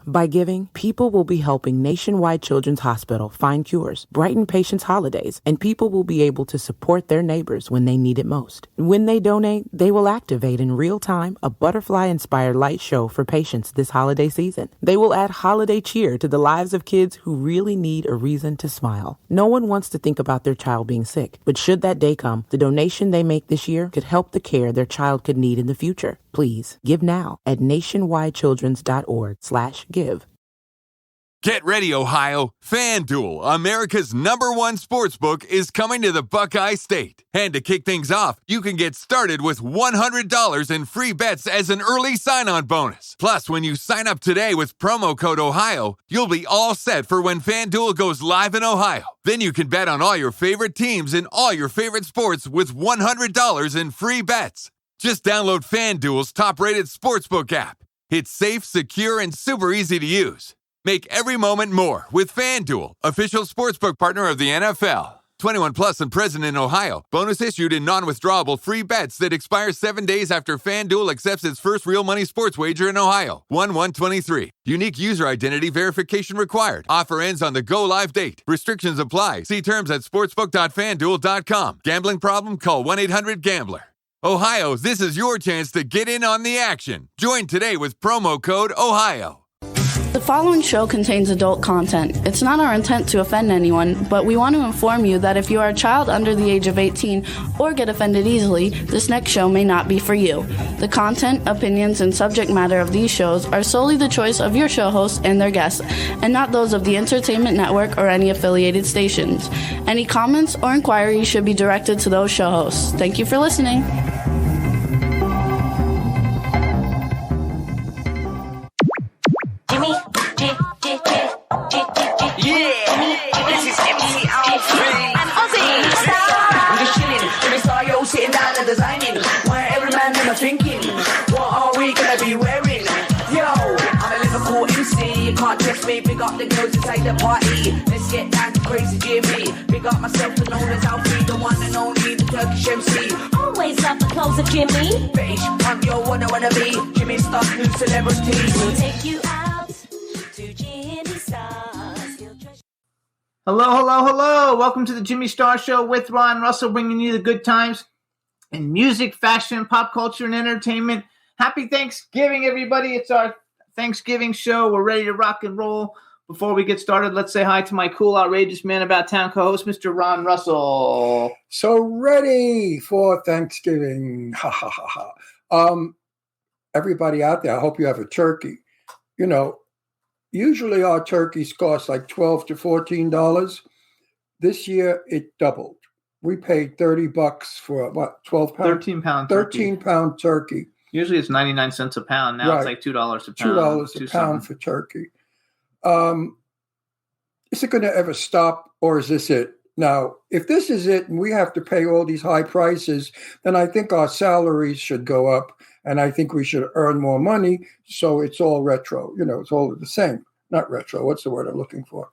By giving, people will be helping Nationwide Children's Hospital find cures, brighten patients' holidays, and people will be able to support their neighbors when they need it most. When they donate, they will activate in real time a butterfly-inspired light show for patients this holiday season. They will add holiday cheer to the lives of kids who really need a reason to smile. No one wants to think about their child being sick, but should that day come, the donation they make this year could help the care their child could need in the future. Please give now at nationwidechildrens.org/give. Get ready, Ohio. FanDuel, America's #1 sportsbook, is coming to the Buckeye State. And to kick things off, you can get started with $100 in free bets as an early sign-on bonus. Plus, when you sign up today with promo code OHIO, you'll be all set for when FanDuel goes live in Ohio. Then you can bet on all your favorite teams and all your favorite sports with $100 in free bets. Just download FanDuel's top-rated sportsbook app. It's safe, secure, and super easy to use. Make every moment more with FanDuel, official sportsbook partner of the NFL. 21 plus and present in Ohio. Bonus issued in non-withdrawable free bets that expire 7 days after FanDuel accepts its first real money sports wager in Ohio. 1/1/23. Unique user identity verification required. Offer ends on the go-live date. Restrictions apply. See terms at sportsbook.fanduel.com. Gambling problem? Call 1-800-GAMBLER. Ohio, this is your chance to get in on the action. Join today with promo code OHIO. The following show contains adult content. It's not our intent to offend anyone, but we want to inform you that if you are a child under the age of 18 or get offended easily, this next show may not be for you. The content, opinions, and subject matter of these shows are solely the choice of your show hosts and their guests, and not those of the Entertainment Network or any affiliated stations. Any comments or inquiries should be directed to those show hosts. Thank you for listening. Sitting down and designing, why every man in my thinking, what are we gonna be wearing? Yo, I'm a Liverpool MC, you can't test me, big up the girls inside the party, let's get down to crazy Jimmy, big up myself and known as Alfie, the one and only, the Turkish MC, always love the clothes of Jimmy, British punk, yo, wanna be, Jimmy Star's new celebrity, we'll take you out to Jimmy Star's. Hello. Welcome to the Jimmy Star Show with Ron Russell, bringing you the good times in music, fashion, pop culture, and entertainment. Happy Thanksgiving, everybody. It's our Thanksgiving show. We're ready to rock and roll. Before we get started, let's say hi to my cool, outrageous man about town co-host, Mr. Ron Russell. So ready for Thanksgiving. Ha, ha, ha, ha. Everybody out there, I hope you have a turkey. You know, usually our turkeys cost like $12 to $14. This year, it doubled. We paid $30 for what, 12 pound? 13 pound 13 pound turkey. Usually it's 99 cents a pound. Now It's like $2 a pound. $2 a pound for turkey. Is it going to ever stop, or is this it? Now, if this is it and we have to pay all these high prices, then I think our salaries should go up, and I think we should earn more money, so it's all retro. You know, it's all the same. Not retro. What's the word I'm looking for?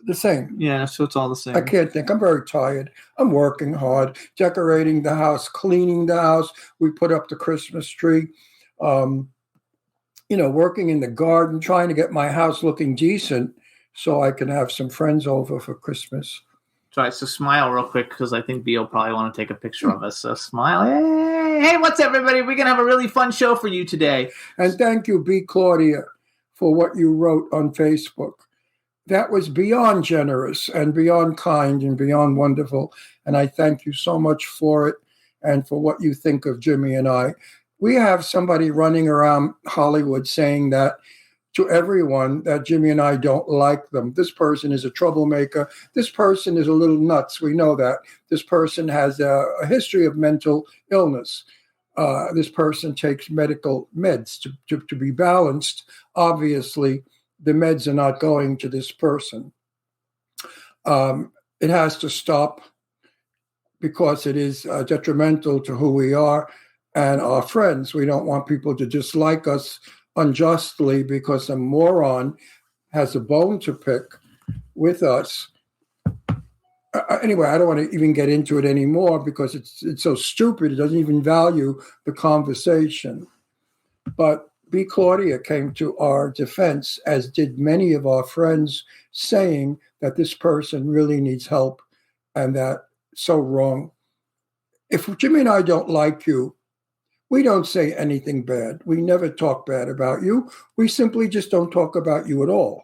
The same. Yeah, so it's all the same. I can't think. I'm very tired. I'm working hard, decorating the house, cleaning the house. We put up the Christmas tree. Working in the garden, trying to get my house looking decent so I can have some friends over for Christmas. Try to smile real quick because I think B will probably want to take a picture of us. So smile. Hey, what's up, everybody? We're going to have a really fun show for you today. And thank you, B. Claudia, for what you wrote on Facebook. That was beyond generous and beyond kind and beyond wonderful. And I thank you so much for it and for what you think of Jimmy and I. We have somebody running around Hollywood saying that to everyone that Jimmy and I don't like them. This person is a troublemaker. This person is a little nuts. We know that. This person has a history of mental illness. This person takes medical meds to be balanced. Obviously, the meds are not going to this person. It has to stop because it is detrimental to who we are and our friends. We don't want people to dislike us unjustly because a moron has a bone to pick with us. Anyway, I don't want to even get into it anymore because it's so stupid. It doesn't even value the conversation. But B. Claudia came to our defense, as did many of our friends, saying that this person really needs help and that so wrong. If Jimmy and I don't like you, we don't say anything bad. We never talk bad about you. We simply just don't talk about you at all.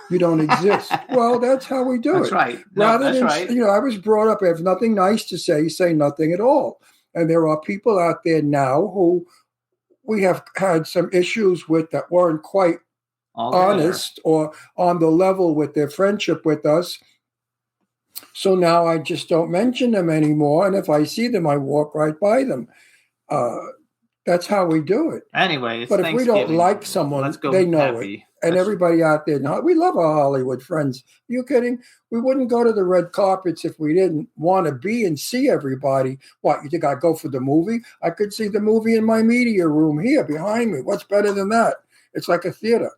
You don't exist. Well, that's how we do That's it. right. Rather that's than, right. I was brought up, I have nothing nice to say nothing at all. And there are people out there now who we have had some issues with that weren't quite honest or on the level with their friendship with us. So now I just don't mention them anymore. And if I see them, I walk right by them. That's how we do it. Anyway, but if we don't like someone, they know it. And everybody out there, we love our Hollywood friends. Are you kidding? We wouldn't go to the red carpets if we didn't want to be and see everybody. What, you think I'd go for the movie? I could see the movie in my media room here behind me. What's better than that? It's like a theater.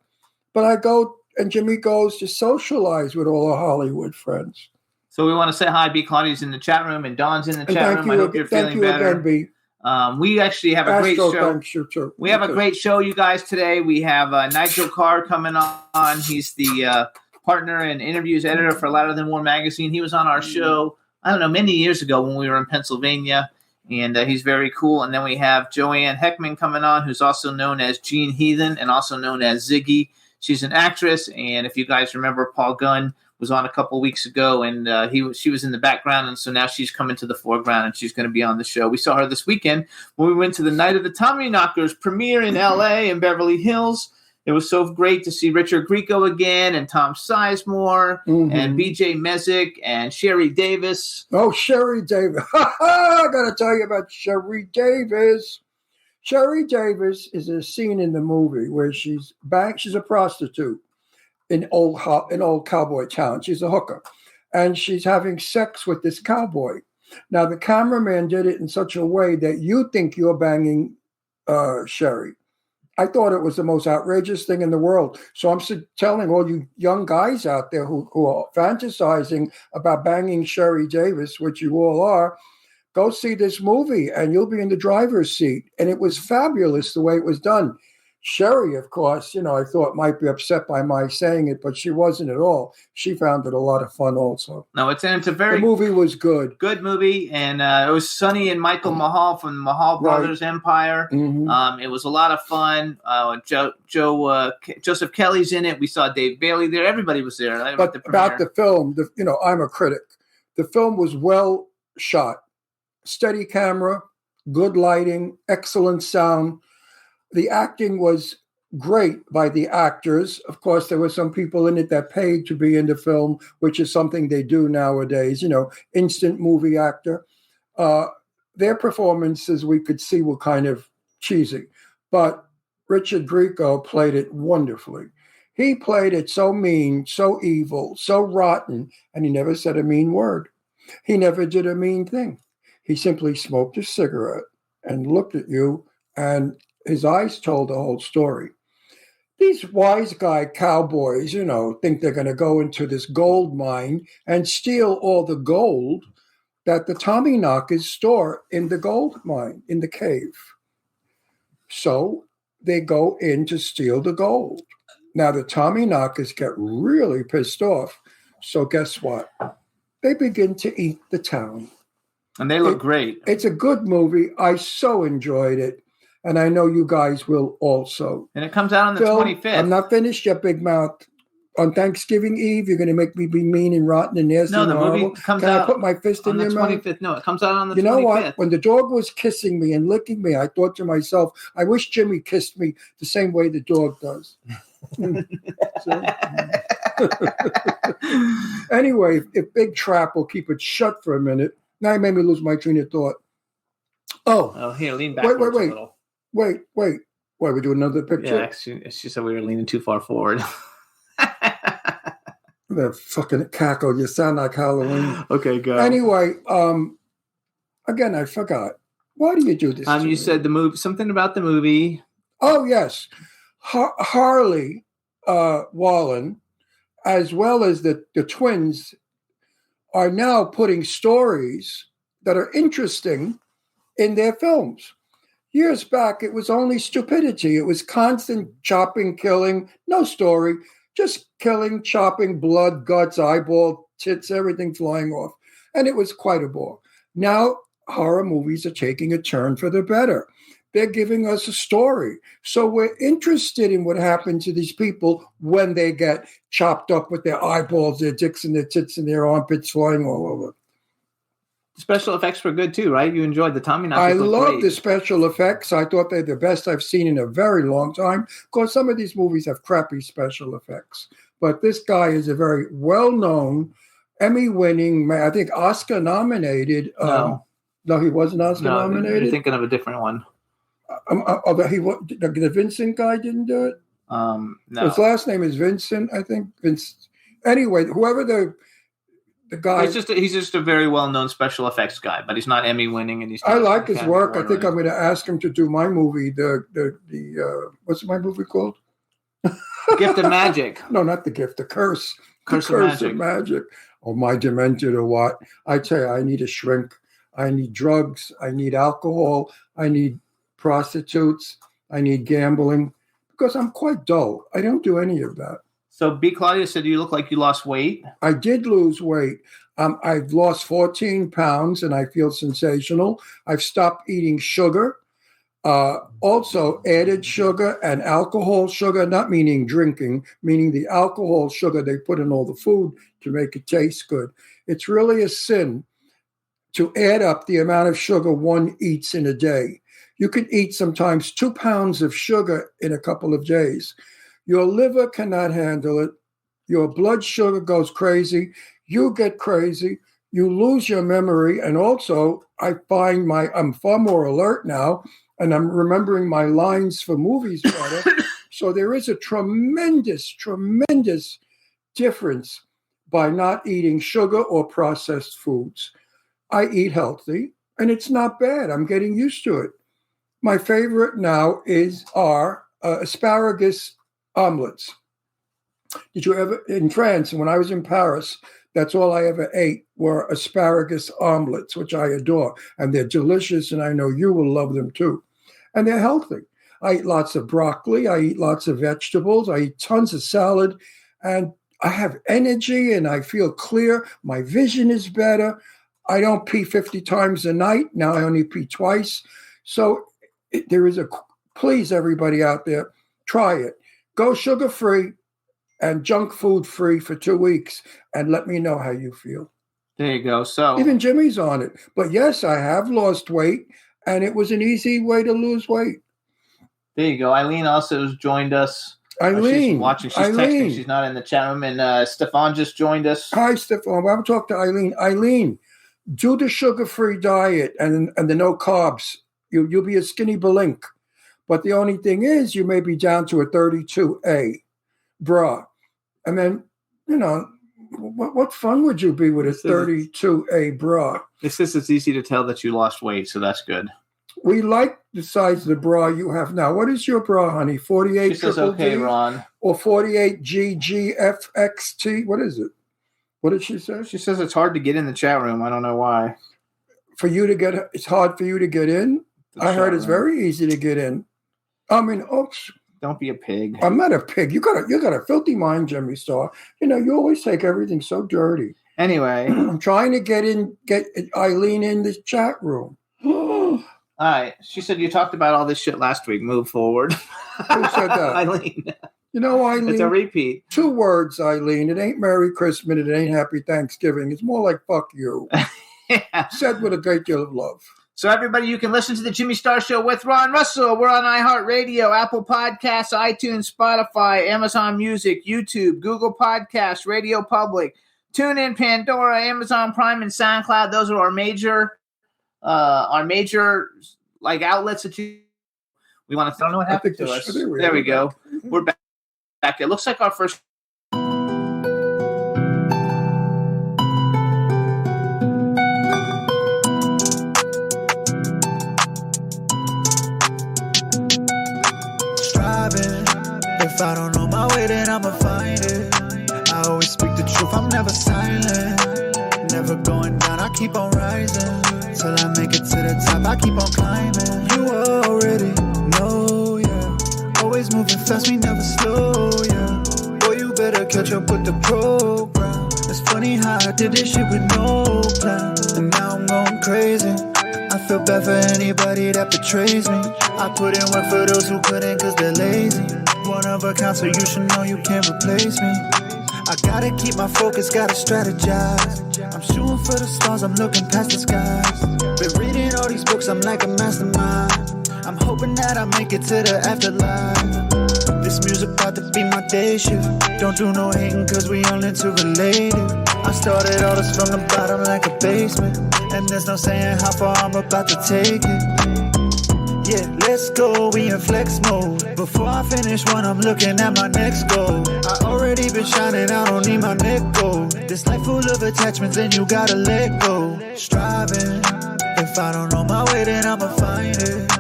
But I go, and Jimmy goes to socialize with all our Hollywood friends. So we want to say hi. B. Claudia's in the chat room, and Dawn's in the chat room. I hope you're feeling better. Again, B. We actually have a great show. Thanks, you too. We have a great show, you guys, today. We have Nigel Carr coming on. He's the partner and interviews editor for Louder Than War magazine. He was on our show, I don't know, many years ago when we were in Pennsylvania, and he's very cool. And then we have Joanne Heckman coming on, who's also known as Jean Heathen and also known as Ziggy. She's an actress, and if you guys remember, Paul Gunn was on a couple weeks ago, and she was in the background, and so now she's coming to the foreground, and she's going to be on the show. We saw her this weekend when we went to the Night of the Tommyknockers premiere in L.A. in Beverly Hills. It was so great to see Richard Grieco again, and Tom Sizemore, and B.J. Mezek, and Sherry Davis. Oh, Sherry Davis. I got to tell you about Sherry Davis. Sherry Davis is a scene in the movie where she's a prostitute in old cowboy town. She's a hooker, and she's having sex with this cowboy. Now, the cameraman did it in such a way that you think you're banging Sherry. I thought it was the most outrageous thing in the world. So I'm telling all you young guys out there who are fantasizing about banging Sherry Davis, which you all are, go see this movie, and you'll be in the driver's seat. And it was fabulous the way it was done. Sherry, of course, I thought might be upset by my saying it, but she wasn't at all. She found it a lot of fun also. No, it's a very... The movie was good. Good movie, and it was Sonny and Michael Mahal from the Mahal Brothers Empire. It was a lot of fun. Joseph Kelly's in it. We saw Dave Bailey there. Everybody was there. But about the film, I'm a critic. The film was well shot. Steady camera, good lighting, excellent sound. The acting was great by the actors. Of course, there were some people in it that paid to be in the film, which is something they do nowadays, instant movie actor. Their performances, we could see, were kind of cheesy. But Richard Grieco played it wonderfully. He played it so mean, so evil, so rotten, and he never said a mean word. He never did a mean thing. He simply smoked a cigarette and looked at you, and his eyes told the whole story. These wise guy cowboys, think they're going to go into this gold mine and steal all the gold that the Tommyknockers store in the gold mine, in the cave. So they go in to steal the gold. Now the Tommyknockers get really pissed off. So guess what? They begin to eat the town. And they look great. It's a good movie. I so enjoyed it. And I know you guys will also. And it comes out on the 25th. I'm not finished yet, Big Mouth. On Thanksgiving Eve, you're going to make me be mean and rotten and nasty. No, the movie comes out. Can I put my fist in your mouth? On the 25th. No, it comes out on the 25th. You know what? When the dog was kissing me and licking me, I thought to myself, I wish Jimmy kissed me the same way the dog does. Anyway, if Big Trap will keep it shut for a minute. Now you made me lose my train of thought. Oh, here, lean backwards a little. Wait. Why, we do another picture? Yeah, she said we were leaning too far forward. That fucking cackle. You sound like Halloween. Okay, go. Anyway, again, I forgot. Why do you do this? You said the movie, something about the movie. Oh, yes. Harley Wallen, as well as the twins, are now putting stories that are interesting in their films. Years back, it was only stupidity. It was constant chopping, killing, no story, just killing, chopping, blood, guts, eyeball, tits, everything flying off. And it was quite a bore. Now, horror movies are taking a turn for the better. They're giving us a story. So we're interested in what happened to these people when they get chopped up with their eyeballs, their dicks and their tits and their armpits flying all over. Special effects were good too, right? You enjoyed the Tommy Knockers. I love the special effects. I thought they're the best I've seen in a very long time. Of course, some of these movies have crappy special effects. But this guy is a very well-known, Emmy-winning, I think Oscar-nominated. No, he wasn't Oscar-nominated? You're thinking of a different one. The Vincent guy didn't do it? No. His last name is Vincent, I think. Anyway, whoever the guy. He's just a very well-known special effects guy, but he's not Emmy-winning, and I like his work. I think I'm going to ask him to do my movie. What's my movie called? Gift of Magic. No, not The Gift. The Curse. Curse of Magic. Oh, my demented or what? I tell you, I need a shrink. I need drugs. I need alcohol. I need prostitutes. I need gambling because I'm quite dull. I don't do any of that. So B. Claudia said you look like you lost weight. I did lose weight. I've lost 14 pounds and I feel sensational. I've stopped eating sugar. Also added sugar and alcohol sugar, not meaning drinking, meaning the alcohol sugar they put in all the food to make it taste good. It's really a sin to add up the amount of sugar one eats in a day. You can eat sometimes 2 pounds of sugar in a couple of days. Your liver cannot handle it. Your blood sugar goes crazy. You get crazy. You lose your memory. And also, I find I'm far more alert now, and I'm remembering my lines for movies better. So there is a tremendous, tremendous difference by not eating sugar or processed foods. I eat healthy, and it's not bad. I'm getting used to it. My favorite now are asparagus omelets. Did you ever, in France, when I was in Paris, that's all I ever ate were asparagus omelets, which I adore. And they're delicious, and I know you will love them too. And they're healthy. I eat lots of broccoli. I eat lots of vegetables. I eat tons of salad. And I have energy, and I feel clear. My vision is better. I don't pee 50 times a night. Now I only pee twice. So please, everybody out there, try it. Go sugar-free and junk food-free for 2 weeks and let me know how you feel. There you go. So even Jimmy's on it. But yes, I have lost weight, and it was an easy way to lose weight. There you go. Eileen also has joined us. Eileen. She's watching. She's texting. She's not in the chat room. And Stefan just joined us. Hi, Stefan. Well, I'll talk to Eileen. Eileen, do the sugar-free diet and the no carbs. You'll be a skinny balink. But the only thing is you may be down to a 32A bra. And then, what fun would you be with a 32A bra? It says it's easy to tell that you lost weight, so that's good. We like the size of the bra you have now. What is your bra, honey? 48 She says, okay, Ron. Or 48 GGFXT? What is it? What did she say? She says it's hard to get in the chat room. I don't know why. It's hard for you to get in? I heard it's very easy to get in. I mean, don't be a pig. I'm not a pig. You got a filthy mind, Jimmy Starr. You always take everything so dirty. Anyway, I'm trying to get Eileen in the chat room. All right. She said you talked about all this shit last week. Move forward. Who said that? Eileen. Eileen. It's a repeat. 2 words, Eileen. It ain't Merry Christmas. It ain't Happy Thanksgiving. It's more like fuck you. Yeah. Said with a great deal of love. So everybody, you can listen to the Jimmy Star Show with Ron Russell. We're on iHeartRadio, Apple Podcasts, iTunes, Spotify, Amazon Music, YouTube, Google Podcasts, Radio Public, TuneIn, Pandora, Amazon Prime, and SoundCloud. Those are our major outlets that we want to. I don't know what happened to us. There we go. We're back. It looks like our first. If I don't know my way, then I'ma find it. I always speak the truth, I'm never silent. Never going down, I keep on rising. till I make it to the top. I keep on climbing. You already know, yeah. Always moving fast, we never slow, yeah. Boy, you better catch up with the program. It's funny how I did this shit with no plan, and now I'm going crazy. I feel bad for anybody that betrays me. I put in work for those who couldn't cause they're lazy. One of a kind, so you should know you can't replace me. I gotta keep my focus, gotta strategize. I'm shooting for the stars, I'm looking past the skies. Been reading all these books, I'm like a mastermind. I'm hoping that I make it to the afterlife. This music about to be my day shift. Don't do no hating cause we all interrelated. I started all this from the bottom like a basement, and there's no saying how far I'm about to take it. Yeah, let's go, we in flex mode. Before I finish one, I'm looking at my next goal. I already been shining, I don't need my neck gold. This life full of attachments and you gotta let go. Striving, if I don't know my way then I'ma find it.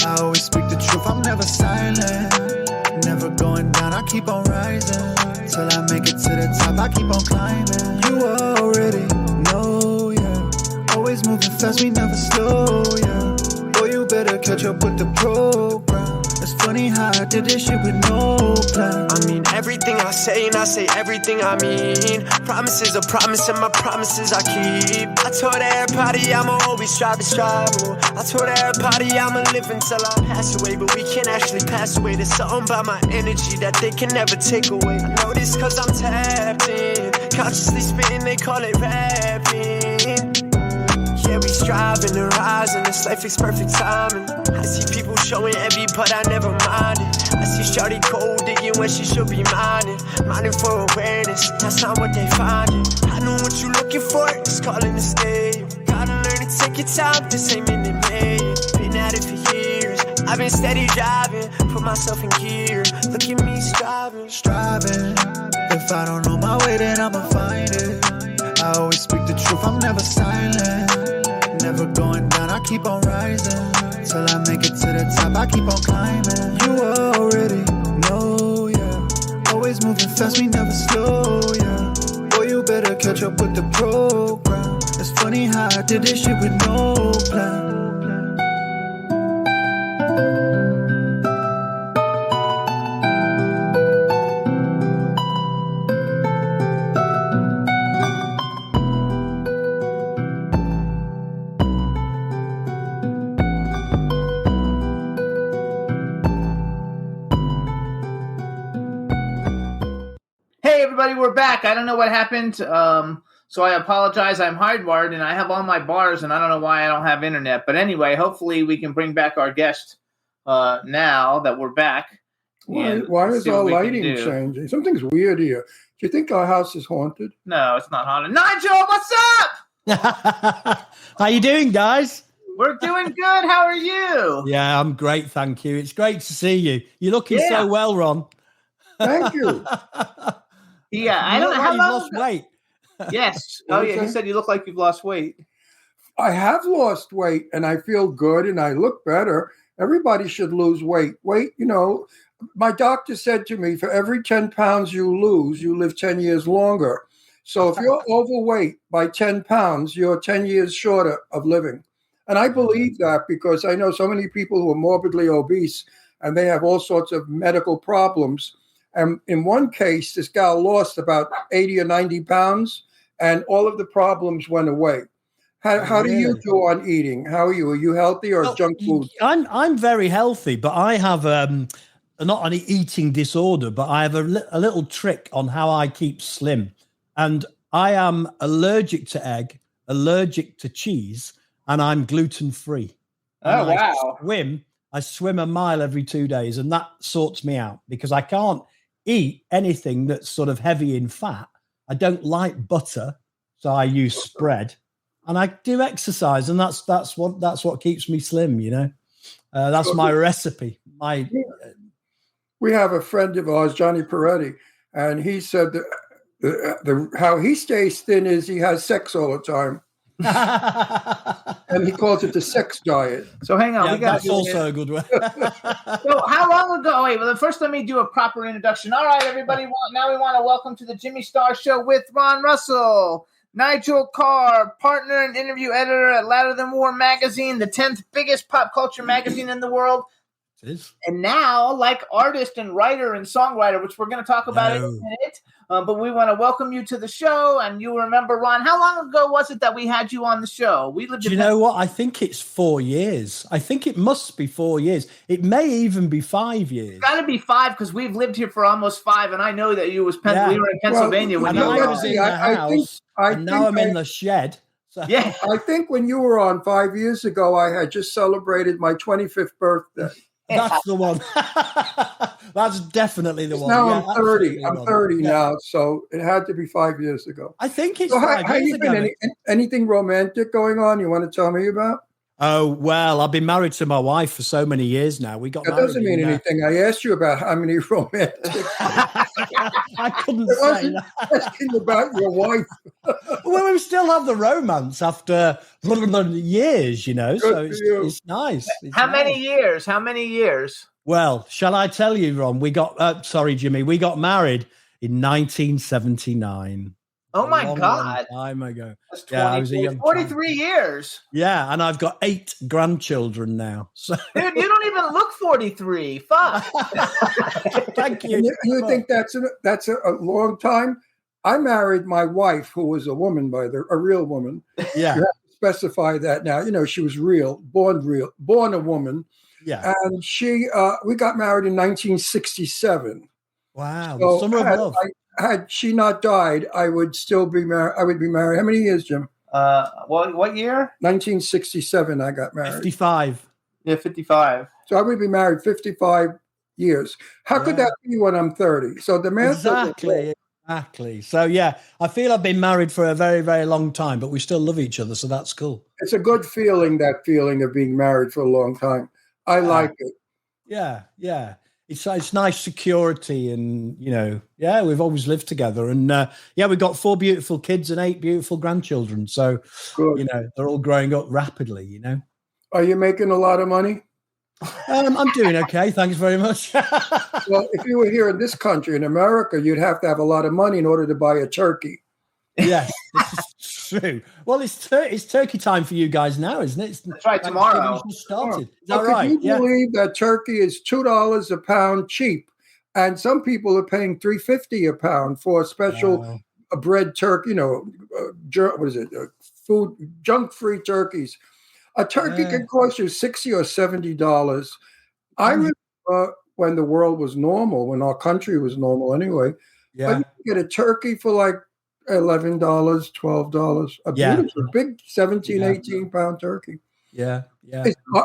I always speak the truth, I'm never silent. Never going down, I keep on rising. Till I make it to the top, I keep on climbing. You already know, yeah. Always moving fast, we never slow, yeah. Boy, you better catch up with the program. It's funny how I did this shit with no plan. I mean everything I say and I say everything I mean. Promises are promise and my promises I keep. I told everybody I'ma always strive to strive. I told everybody I'ma live until I pass away, but we can't actually pass away. There's something about my energy that they can never take away. I know this cause I'm tapped in. Consciously spitting, they call it rapping. Yeah, we striving to rise and this life is perfect timing. I see people showing envy, but I never mind it. I see shawty cold digging when she should be minding. Minding for awareness, that's not what they finding. I know what you looking for, it's calling to stay. Gotta learn to take your time, this ain't minute made. Been at it for years, I've been steady driving. Put myself in gear, look at me striving. Striving, if I don't know my way then I'ma find it. I always speak the truth, I'm never silent. Never going down, I keep on rising. Till I make it to the top, I keep on climbing. You already know, yeah. Always moving fast, we never slow, yeah. Boy, you better catch up with the program. It's funny how I did this shit with no plan. Everybody, we're back. I don't know what happened, so I apologize. I'm hardwired, and I have all my bars, and I don't know why I don't have internet. But anyway, hopefully we can bring back our guest now that we're back. Why is our lighting changing? Something's weird here. Do you think our house is haunted? No, it's not haunted. Nigel, what's up? How you doing, guys? We're doing good. How are you? Yeah, I'm great, thank you. It's great to see you. You're looking so well, Ron. Thank you. Yeah, I don't know how you've long lost weight. Yes. Oh, yeah. You said you look like you've lost weight. I have lost weight, and I feel good, and I look better. Everybody should lose weight. Weight, my doctor said to me, for every 10 pounds you lose, you live 10 years longer. So if you're overweight by 10 pounds, you're 10 years shorter of living. And I believe that because I know so many people who are morbidly obese, and they have all sorts of medical problems. And in one case, this gal lost about 80 or 90 pounds, and all of the problems went away. How do you do on eating? How are you? Are you healthy or junk food? I'm very healthy, but I have not an eating disorder, but I have a little trick on how I keep slim. And I am allergic to egg, allergic to cheese, and I'm gluten-free. Oh, wow. I swim a mile every 2 days, and that sorts me out because I can't eat anything that's sort of heavy in fat. I don't like butter, so I use spread, and I do exercise, and that's what keeps me slim. That's my recipe. We have a friend of ours, Johnny Peretti, and he said that how he stays thin is he has sex all the time. And he calls it the sex diet. So hang on, that's also a good one. So how long ago? Wait, well, first let me do a proper introduction. All right, everybody. Now we want to welcome to the Jimmy Star Show with Ron Russell. Nigel Carr, partner and interview editor at Louder Than War magazine, the 10th biggest pop culture magazine in the world. It is. And now, like artist and writer and songwriter, which we're going to talk about in a minute, but we want to welcome you to the show. And you remember, Ron, how long ago was it that we had you on the show? We lived. Do you know what? I think it's 4 years. I think it must be 4 years. It may even be 5 years. It's got to be 5 because we've lived here for almost 5, and I know that you we were in Pennsylvania when you were. I was in the house, and now I'm in the shed. So. Yeah, I think when you were on 5 years ago, I had just celebrated my 25th birthday. That's the one. That's definitely the one. Now yeah, I'm 30. I'm 30 yeah. now, so it had to be 5 years ago. I think it's so 5 how years you been? ago. Anything romantic going on you want to tell me about? Oh, well, I've been married to my wife for so many years now. We got That married. doesn't mean anything. I asked you about how many romantic. I couldn't say that. Asking about your wife. Well, we still have the romance after years, you know, so it's nice. How many years? How many years? Well, shall I tell you, Ron? We got, sorry, Jimmy, we got married in 1979. Oh my God! Long time ago. That's 20, I was a young 43 child. years. Yeah, and I've got 8 grandchildren now. So, dude, you don't even look 43. Fuck. Thank you. You think that's a long time? I married my wife, who was a woman, a real woman. Yeah. You have to specify that now. You know, she was born a woman. Yeah. And we got married in 1967. Wow. So Summer of love. Had she not died, I would still be married. I would be married. How many years, Jim? What year? 1967. I got married. 55. Yeah, 55. So I would be married 55 years. How could that be when I'm 30? So the math Exactly. So yeah, I feel I've been married for a very, very long time, but we still love each other. So that's cool. It's a good feeling, that feeling of being married for a long time. I like it. Yeah. Yeah. It's nice security, and we've always lived together, and we've got 4 beautiful kids and 8 beautiful grandchildren. So good. They're all growing up rapidly. Are you making a lot of money? I'm doing okay, thanks very much. Well, if you were here in this country, in America, you'd have to have a lot of money in order to buy a turkey. Yes, this is true. Well, it's turkey time for you guys now, isn't it? That's right, tomorrow. Just started. Is that right? Could you believe that turkey is $2 a pound cheap, and some people are paying $3.50 a pound for a special bread turkey? What is it? Food junk-free turkeys. A turkey can cost you $60 or $70. I remember when the world was normal, when our country was normal anyway. Yeah, you could get a turkey for like $11, $12. A beautiful big 17, 18 pound turkey. Yeah.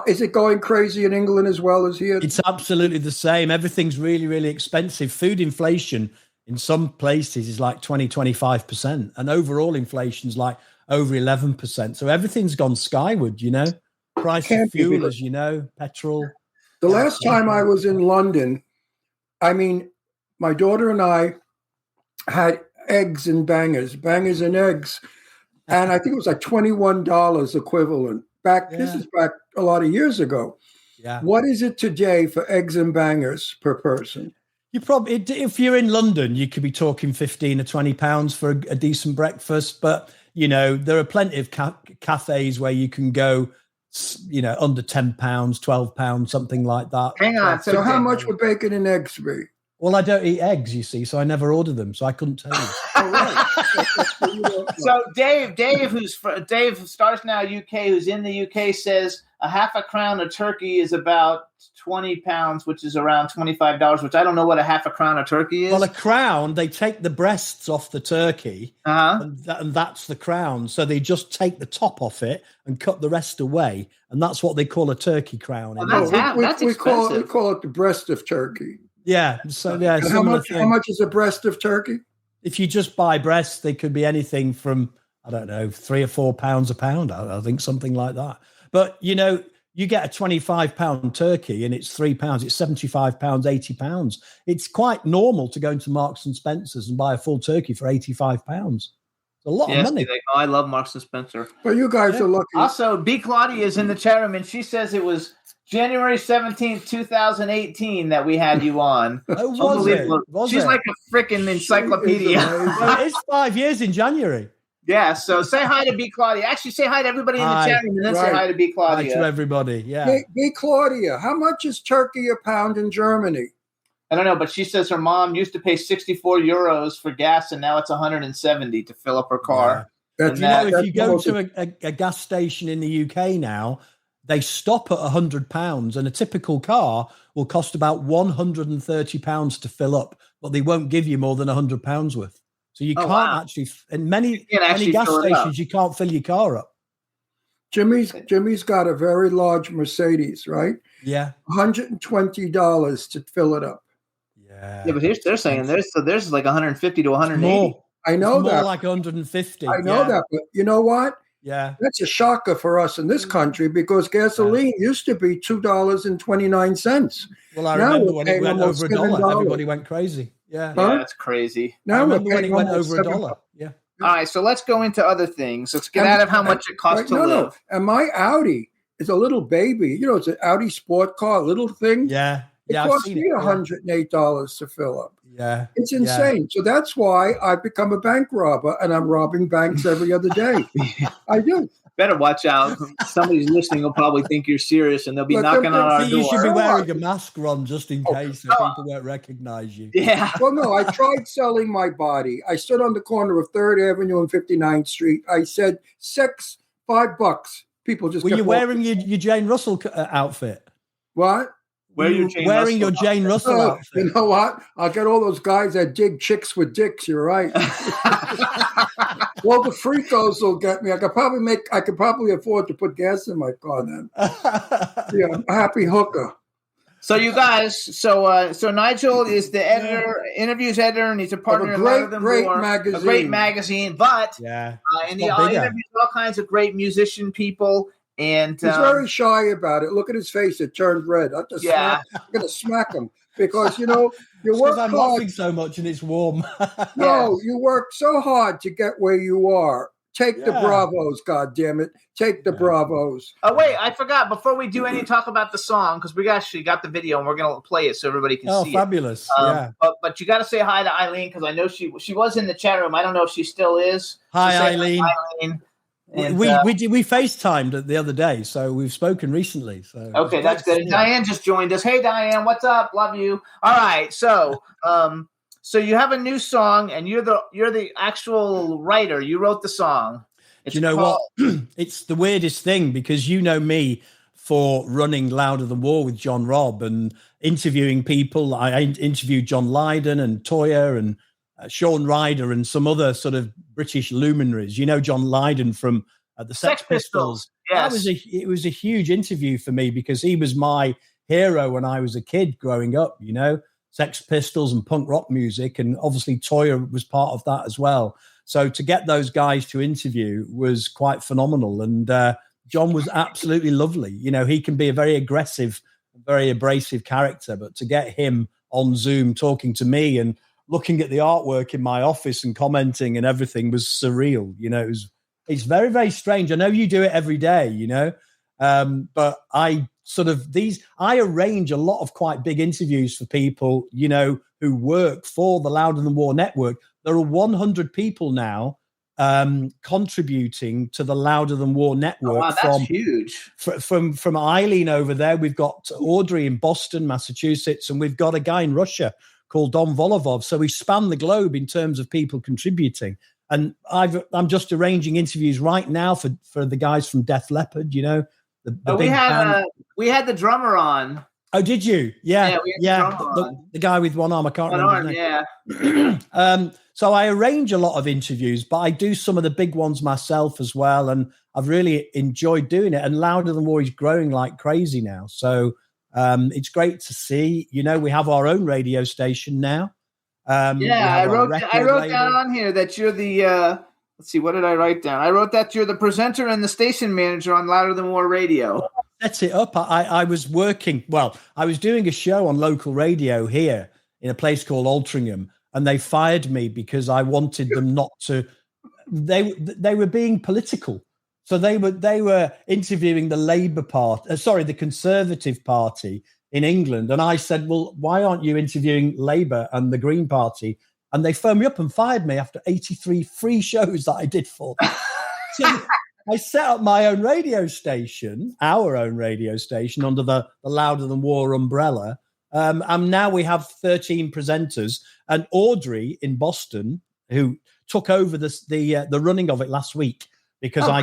Is it going crazy in England as well as here? It's absolutely the same. Everything's really, really expensive. Food inflation in some places is like 20-25%, and overall inflation's like over 11%. So everything's gone skyward, Price of fuel, as you know, petrol. The last time I was in London, my daughter and I had eggs and bangers and eggs. And I think it was like $21 equivalent. This is back a lot of years ago. Yeah. What is it today for eggs and bangers per person? You probably, if you're in London, you could be talking 15 or 20 pounds for a decent breakfast. But, there are plenty of cafes where you can go, under £10, £12, something like that. Hang on. So how much would bacon and eggs be? Well, I don't eat eggs, you see, so I never order them, so I couldn't tell you. So Dave Stars Now UK, who's in the UK, says a half a crown of turkey is about 20 pounds, which is around $25, which I don't know what a half a crown of turkey is. Well, a crown, they take the breasts off the turkey, and that's the crown. So they just take the top off it and cut the rest away, and that's what they call a turkey crown. Well, that's expensive. We call it the breast of turkey. Yeah. So how much is a breast of turkey? If you just buy breasts, they could be anything from, I don't know, £3 or £4 a pound. I think something like that. But you get a £25 turkey and it's £3. It's £75, £80. It's quite normal to go into Marks and Spencer's and buy a full turkey for £85. It's a lot of money. I love Marks and Spencer. Well, you guys are lucky. Also, B. Claudia is in the chat room, and she says it was January 17th, 2018 that we had you on. Was it? She's like a freaking encyclopedia. Well, it's 5 years in January. Yeah, so say hi to B. Claudia. Actually, say hi to everybody in the chat room and then say hi to B. Claudia. Hi to everybody, yeah. Hey, Claudia, how much is turkey a pound in Germany? I don't know, but she says her mom used to pay 64 euros for gas, and now it's 170 to fill up her car. Yeah. If you go to a gas station in the UK now, they stop at £100, and a typical car will cost about £130 to fill up, but they won't give you more than £100 worth. So you can't actually, in many gas stations, you can't fill your car up. Jimmy's got a very large Mercedes, right? Yeah. $120 to fill it up. Yeah, but they're saying there's like 150 to 180. More. I know it's that. More like 150. I know that, but you know what? Yeah. That's a shocker for us in this country because gasoline used to be $2.29. Well, I remember when it went over $1, everybody went crazy. Yeah. Yeah, that's crazy. Now I remember when it went over $1. Yeah. All right, so let's go into other things. Let's get out of how much it costs to live. No. And my Audi is a little baby. You know, it's an Audi sport car, little thing. Yeah. It cost me $108 to fill up. Yeah. It's insane. So that's why I've become a bank robber, and I'm robbing banks every other day. I do. Better watch out. Somebody's listening will probably think you're serious, and they'll be knocking on our door. You should be wearing a mask, Ron, just in case so people won't recognize you. Yeah. Well, no, I tried selling my body. I stood on the corner of 3rd Avenue and 59th Street. I said, $5. People just were you wearing your Jane Russell outfit? What? Wearing your Jane Russell outfit. You know what? I'll get all those guys that dig chicks with dicks. You're right. Well, the freakos will get me. I could probably afford to put gas in my car then. Yeah, I'm a happy hooker. So you guys, so Nigel is the editor, interviews editor, and he's a partner of a great magazine. A great magazine, but in the interviews all kinds of great musician people. And he's very shy about it. Look at his face; it turned red. I'm going to smack him because you work I'm hard. laughing so much and it's warm. No, you work so hard to get where you are. Take the Bravos, God damn it! Take the Bravos. Oh wait, I forgot. Before we do any talk about the song, because we actually got the video and we're going to play it so everybody can see fabulous. it. But you got to say hi to Eileen because I know she was in the chat room. I don't know if she still is. Hi, Eileen. Hi, Eileen. And, we FaceTimed the other day, so we've spoken recently. So okay, that's good. And Diane just joined us. Hey, Diane, what's up? Love you. All right, so so you have a new song, and you're the actual writer. You wrote the song. Do you know what? It's the weirdest thing because you know me for running Louder Than War with John Robb and interviewing people. I interviewed John Lydon and Toyah and Sean Ryder and some other sort of British luminaries. You know John Lydon from the Sex Pistols. Yes. It was a huge interview for me because he was my hero when I was a kid growing up, you know, Sex Pistols and punk rock music. And obviously Toyah was part of that as well. So to get those guys to interview was quite phenomenal. And John was absolutely lovely. You know, he can be a very aggressive, very abrasive character, but to get him on Zoom talking to me and looking at the artwork in my office and commenting and everything was surreal. You know, it's very, very strange. I know you do it every day, you know, but I arrange a lot of quite big interviews for people, you know, who work for the Louder Than War network. There are 100 people now contributing to the Louder Than War network. Oh, wow, that's huge. From Eileen over there, we've got Audrey in Boston, Massachusetts, and we've got a guy in Russia called Don Volovov. So we span the globe in terms of people contributing. And I'm just arranging interviews right now for the guys from Def Leppard, you know. We had the drummer on. Oh, did you? Yeah. The guy with one arm. I can't remember his name. So I arrange a lot of interviews, but I do some of the big ones myself as well. And I've really enjoyed doing it. And Louder Than War is growing like crazy now. So it's great to see. You know, we have our own radio station now. I wrote down on here that you're the let's see, what did I write down? I wrote that you're the presenter and the station manager on Louder Than War Radio. That's it up. I was working. Well, I was doing a show on local radio here in a place called Altrincham, and they fired me because I wanted them not to. They were being political. So they were interviewing the Labour Party, the Conservative Party in England. And I said, well, why aren't you interviewing Labour and the Green Party And they phoned me up and fired me after 83 free shows that I did for them. So I set up my own radio station, our own radio station, under the Louder Than War umbrella. And now we have 13 presenters. And Audrey in Boston, who took over the running of it last week, because I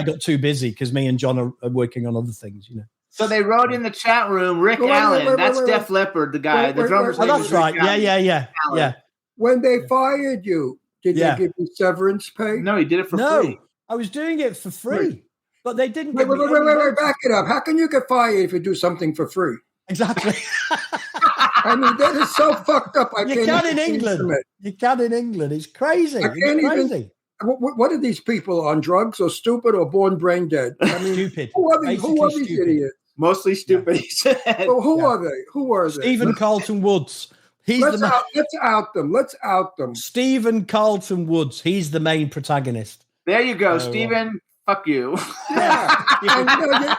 got too busy because me and John are working on other things, you know. So they wrote in the chat room, Rick Allen. That's Def Leppard, the guy, the drummer's name. Oh, that's right. Yeah. When they fired you, did they give you severance pay? No, he did it for free. I was doing it for free, but they didn't. Wait, back it up. How can you get fired if you do something for free? Exactly. I mean, that is so fucked up. You can in England. You can in England. It's crazy. It's crazy. What are these people on drugs or stupid or born brain dead? I mean, stupid. Who are these idiots? Mostly stupid. He said. So who are they? Who are they? Stephen Carlton Woods. Let's out them. Let's out them. Stephen Carlton Woods. He's the main protagonist. There you go, Stephen. Fuck you. Yeah. And,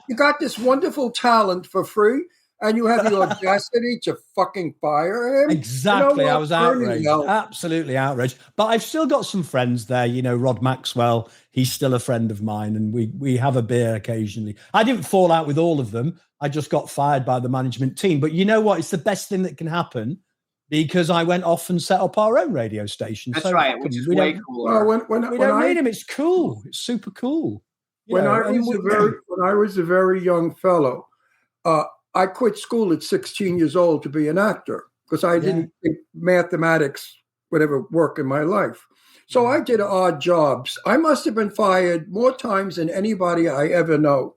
you got this wonderful talent for free, and you have the audacity to fucking fire him. Exactly. I was outraged. Absolutely outraged. But I've still got some friends there. You know, Rod Maxwell, he's still a friend of mine, and we have a beer occasionally. I didn't fall out with all of them. I just got fired by the management team. But you know what? It's the best thing that can happen, because I went off and set up our own radio station. That's right, which is way cooler. When we don't need him. It's cool. It's super cool. When I was a very young fellow, I quit school at 16 years old to be an actor because I didn't think mathematics would ever work in my life. So I did odd jobs. I must have been fired more times than anybody I ever know,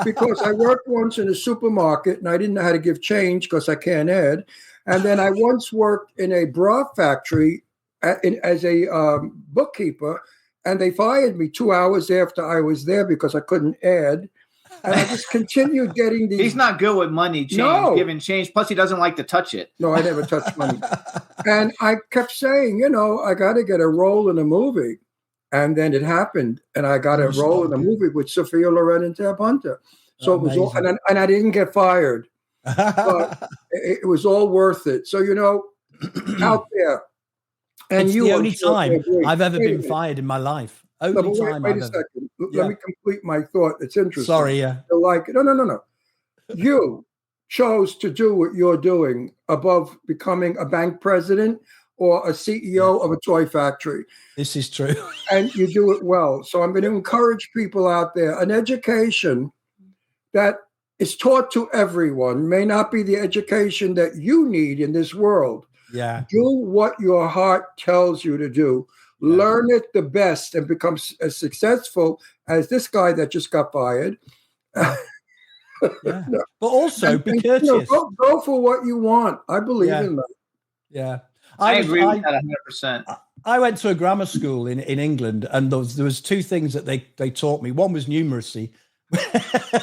because I worked once in a supermarket and I didn't know how to give change because I can't add. And then I once worked in a bra factory as a bookkeeper, and they fired me 2 hours after I was there because I couldn't add. And I just continued getting these. He's not good with money, giving change. Plus, he doesn't like to touch it. No, I never touched money. And I kept saying, I got to get a role in a movie. And then it happened, and I got a role in a movie with Sophia Loren and Tab Hunter. So it was all, and I didn't get fired. But it was all worth it. So, out there. And it's the only time I've ever been fired in my life. Wait a second. Let me complete my thought. It's interesting. Sorry, yeah. No. You chose to do what you're doing above becoming a bank president or a CEO of a toy factory. This is true. And you do it well. So I'm going to encourage people out there. An education that is taught to everyone may not be the education that you need in this world. Yeah. Do what your heart tells you to do. Yeah. Learn it the best and become as successful as this guy that just got fired. Yeah. But also be courteous. Go for what you want. I believe in that. Yeah. I agree with that 100%. I went to a grammar school in England, and there was two things that they taught me. One was numeracy,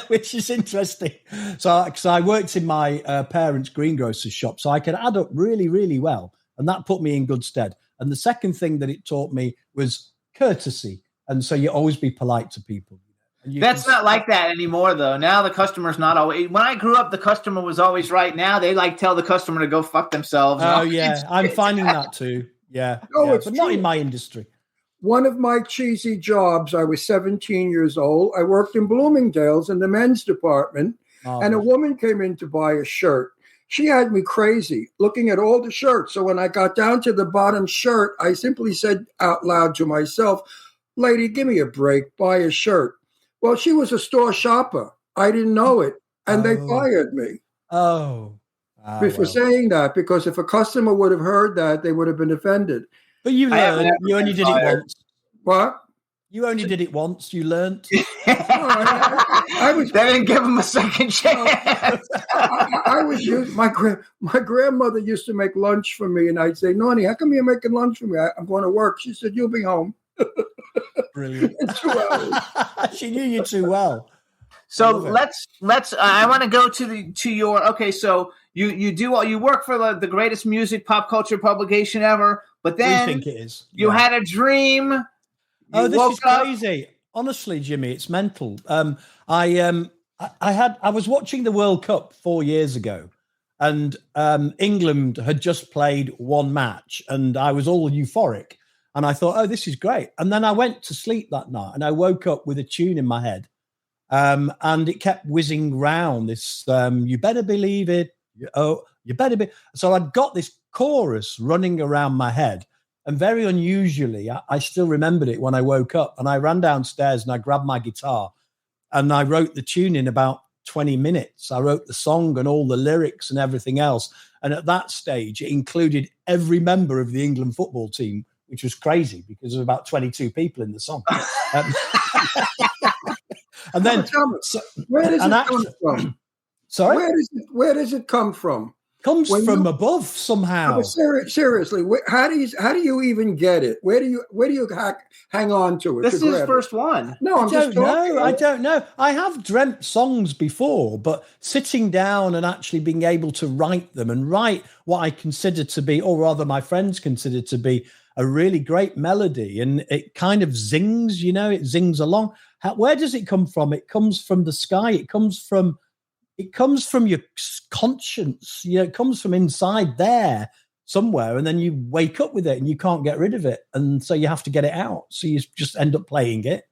which is interesting. So I worked in my parents' greengrocer's shop, so I could add up really, really well, and that put me in good stead. And the second thing that it taught me was courtesy, and so you always be polite to people. That's not like that anymore, though. Now the customer's not always. When I grew up, the customer was always right. Now they tell the customer to go fuck themselves. Oh yeah, I'm finding that too. Yeah, but true. Not in my industry. One of my cheesy jobs, I was 17 years old. I worked in Bloomingdale's in the men's department, and a woman came in to buy a shirt. She had me crazy looking at all the shirts. So when I got down to the bottom shirt, I simply said out loud to myself, "Lady, give me a break, buy a shirt." Well, she was a store shopper. I didn't know it, and they fired me. For saying that, because if a customer would have heard that, they would have been offended. But you learned. You only did it once. What? You only did it once. You learned. I was. They didn't give him a second chance. I was used. My grandmother used to make lunch for me, and I'd say, "Noni, how come you're making lunch for me? I'm going to work." She said, "You'll be home." Brilliant. In 2 hours. She knew you too well. So let's. I want to go to your. Okay, so you work for the greatest music pop culture publication ever, but then we think it is. You had a dream. This is crazy. Honestly, Jimmy, it's mental. I was watching the World Cup 4 years ago, And England had just played one match, and I was all euphoric. And I thought, oh, this is great. And then I went to sleep that night, and I woke up with a tune in my head. And it kept whizzing round this, you better believe it. Oh, you better be. So I'd got this chorus running around my head. And very unusually, I still remembered it when I woke up. And I ran downstairs and I grabbed my guitar and I wrote the tune in about 20 minutes. I wrote the song and all the lyrics and everything else. And at that stage, it included every member of the England football team, which was crazy because there were about 22 people in the song. And then, where does it come from? Sorry, where does it come from? Comes from above somehow. No, seriously, how do you even get it? Where do you hang on to it? This is his first one. No, I don't know. I have dreamt songs before, but sitting down and actually being able to write them and write what I consider to be, or rather my friends consider to be, a really great melody, and it kind of zings, it zings along. Where does it come from? It comes from the sky. It comes from your conscience. It comes from inside there somewhere, and then you wake up with it and you can't get rid of it. And so you have to get it out. So you just end up playing it.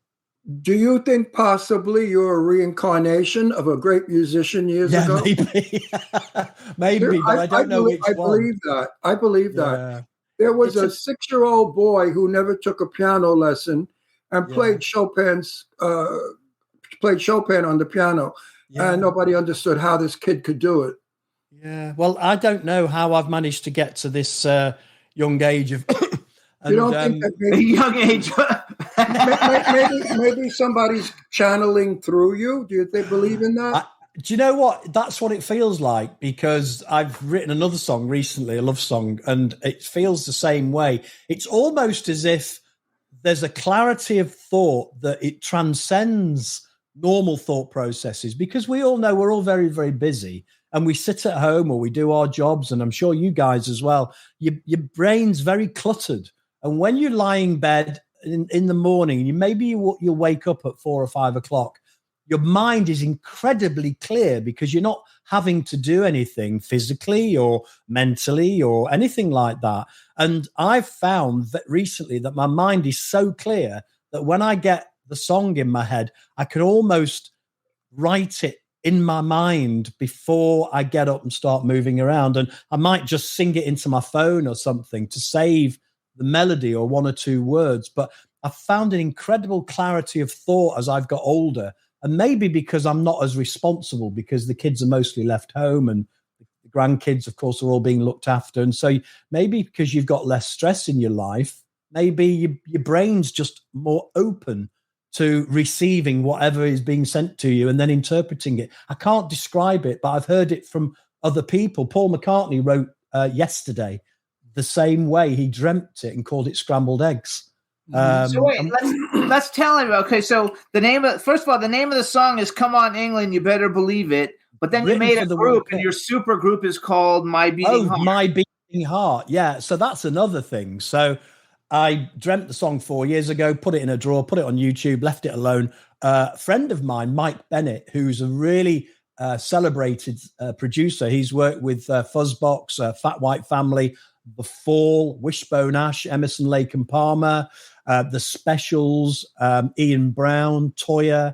Do you think possibly you're a reincarnation of a great musician years ago? Maybe, but I don't know which one. I believe that. There was a 6-year-old boy who never took a piano lesson and played Chopin on the piano. Yeah. And nobody understood how this kid could do it. Yeah. Well, I don't know how I've managed to get to this young age of. You don't think that young age? maybe somebody's channeling through you? Do they believe in that? Do you know what? That's what it feels like, because I've written another song recently, a love song, and it feels the same way. It's almost as if there's a clarity of thought that it transcends normal thought processes, because we all know we're all very, very busy and we sit at home or we do our jobs. And I'm sure you guys as well, your brain's very cluttered. And when you lie in bed in the morning, you'll wake up at 4 or 5 o'clock, your mind is incredibly clear because you're not having to do anything physically or mentally or anything like that. And I've found that recently that my mind is so clear that when I get the song in my head, I can almost write it in my mind before I get up and start moving around. And I might just sing it into my phone or something to save the melody or one or two words. But I've found an incredible clarity of thought as I've got older. And maybe because I'm not as responsible, because the kids are mostly left home and the grandkids, of course, are all being looked after. And so maybe because you've got less stress in your life, maybe your brain's just more open to receiving whatever is being sent to you and then interpreting it. I can't describe it, but I've heard it from other people. Paul McCartney wrote yesterday the same way. He dreamt it and called it Scrambled Eggs. So wait, let's tell him. Okay, so the name of the song is "Come On England, You Better Believe It." But then you made a group, and your super group is called "My Beating Heart." My Beating Heart. Yeah, so that's another thing. So I dreamt the song 4 years ago, put it in a drawer, put it on YouTube, left it alone. A friend of mine, Mike Bennett, who's a really celebrated producer. He's worked with Fuzzbox, Fat White Family, The Fall, Wishbone Ash, Emerson, Lake and Palmer, The Specials, Ian Brown, Toyah,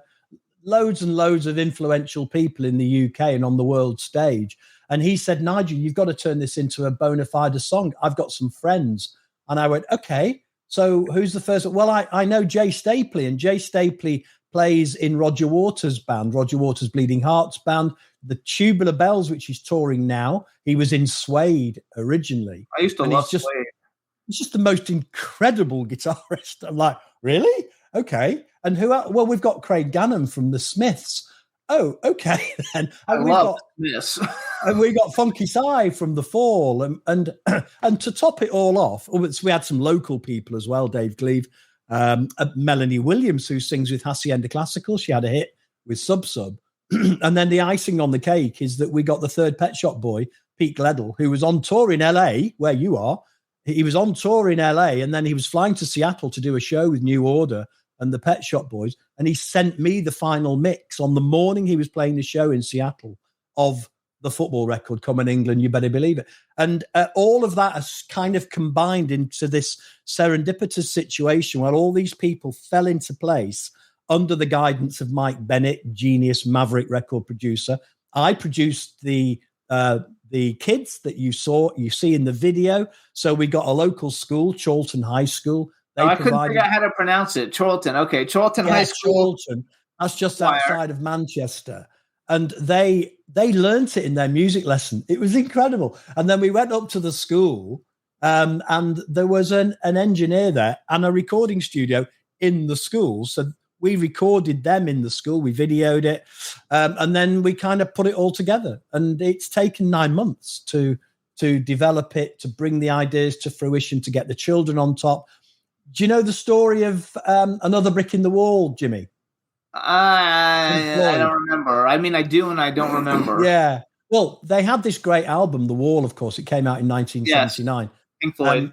loads and loads of influential people in the UK and on the world stage. And he said, Nigel, you've got to turn this into a bona fide song. I've got some friends. And I went, okay, so who's the first? Well, I know Jay Stapley, and Jay Stapley plays in Roger Waters' band, Roger Waters' Bleeding Hearts band, the Tubular Bells, which he's touring now. He was in Suede originally. I used to love Suede. He's just the most incredible guitarist. I'm like, really? Okay. And who else? Well, we've got Craig Gannon from the Smiths. Oh, okay then. And I love this. And we got Funky Si from The Fall, and to top it all off, we had some local people as well. Dave Gleave, Melanie Williams, who sings with Hacienda Classical. She had a hit with Sub Sub, and then the icing on the cake is that we got the third Pet Shop Boy, Pete Gledel, who was on tour in LA, where you are. He was on tour in LA, and then he was flying to Seattle to do a show with New Order and the Pet Shop Boys, and he sent me the final mix on the morning he was playing the show in Seattle of the football record, Come on England, You Better Believe It. And all of that has kind of combined into this serendipitous situation where all these people fell into place under the guidance of Mike Bennett, genius maverick record producer. I produced the kids that you see in the video. So we got a local school, Chorlton High School. I couldn't figure out how to pronounce it. Chorlton. Okay. Chorlton High School. Chorlton. That's just outside of Manchester. And they learnt it in their music lesson. It was incredible. And then we went up to the school and there was an engineer there and a recording studio in the school. So we recorded them in the school. We videoed it. And then we kind of put it all together. And it's taken 9 months to develop it, to bring the ideas to fruition, to get the children on top. Do you know the story of Another Brick in the Wall, Jimmy? I don't remember. I mean, I do and I don't remember. Yeah. Well, they had this great album, The Wall, of course. It came out in 1979. Yes. Pink Floyd.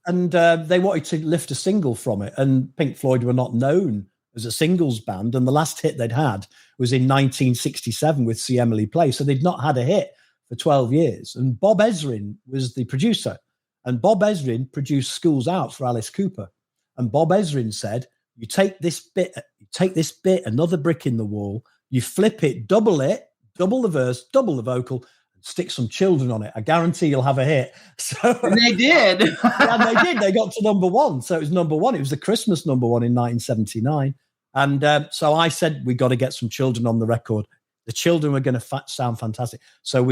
And they wanted to lift a single from it. And Pink Floyd were not known as a singles band. And the last hit they'd had was in 1967 with See Emily Play. So they'd not had a hit for 12 years. And Bob Ezrin was the producer. And Bob Ezrin produced Schools Out for Alice Cooper. And Bob Ezrin said, you take this bit, Another Brick in the Wall, you flip it, double the verse, double the vocal, and stick some children on it. I guarantee you'll have a hit. So, and they did. And they did. They got to number one. So it was number one. It was the Christmas number one in 1979. And so I said, we got to get some children on the record. The children were going to sound fantastic. So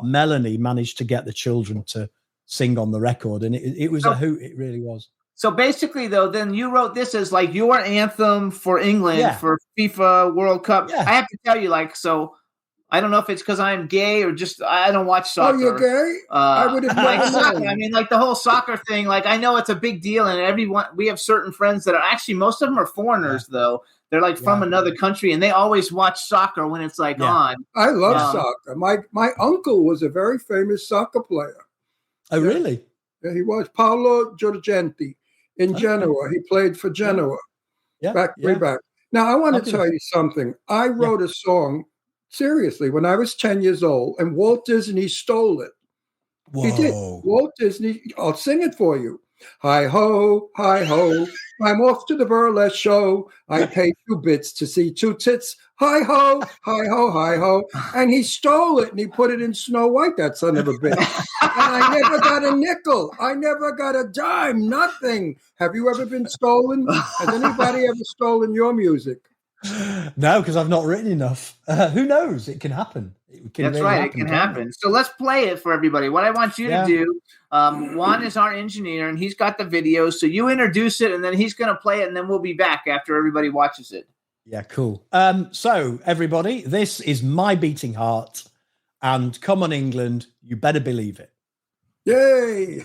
Melanie managed to get the children to sing on the record. And it was a hoot. It really was. So basically, though, then you wrote this as like your anthem for England for FIFA World Cup. Yeah. I have to tell you, like, so I don't know if it's because I'm gay or just I don't watch soccer. Oh, you're gay? I would have like soccer. I mean, like the whole soccer thing. Like, I know it's a big deal, and we have certain friends that are actually most of them are foreigners, though. They're like from another country, and they always watch soccer when it's like on. I love soccer. My uncle was a very famous soccer player. Oh, really? Yeah, he was Paolo Giorgenti. In Genoa. He played for Genoa. Way back. Now, I want to tell you something. I wrote a song, seriously, when I was 10 years old, and Walt Disney stole it. Whoa. He did. Walt Disney, I'll sing it for you. Hi-ho, hi-ho, I'm off to the burlesque show. I paid 2 bits to see 2 tits. Hi-ho, hi-ho, hi-ho. And he stole it, and he put it in Snow White, that son of a bitch. And I never got a nickel. I never got a dime, nothing. Have you ever been stolen? Has anybody ever stolen your music? No, because I've not written enough. Who knows? It can happen. It can happen. So let's play it for everybody. What I want you to do, Juan is our engineer, and he's got the video. So you introduce it, and then he's going to play it, and then we'll be back after everybody watches it. Yeah, cool. So, everybody, this is My Beating Heart, and Come on England, You Better Believe It. Yay!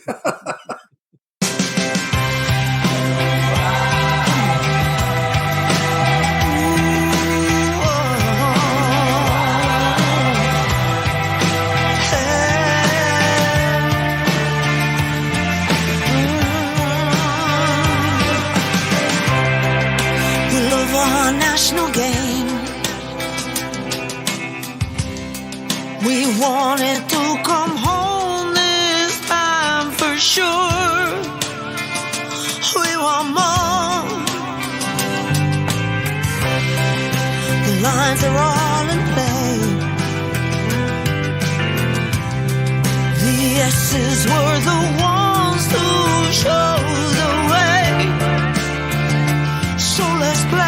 National game. We wanted to come home this time for sure. We want more. The lines are all in play. The S's were the ones who showed the way. So let's play.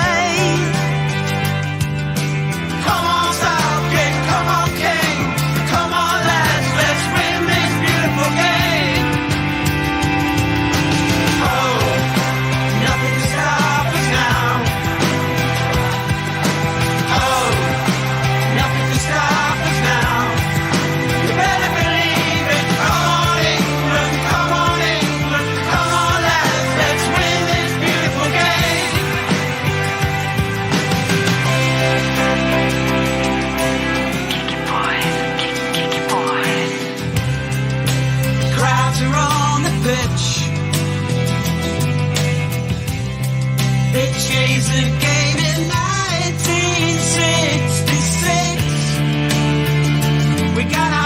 We got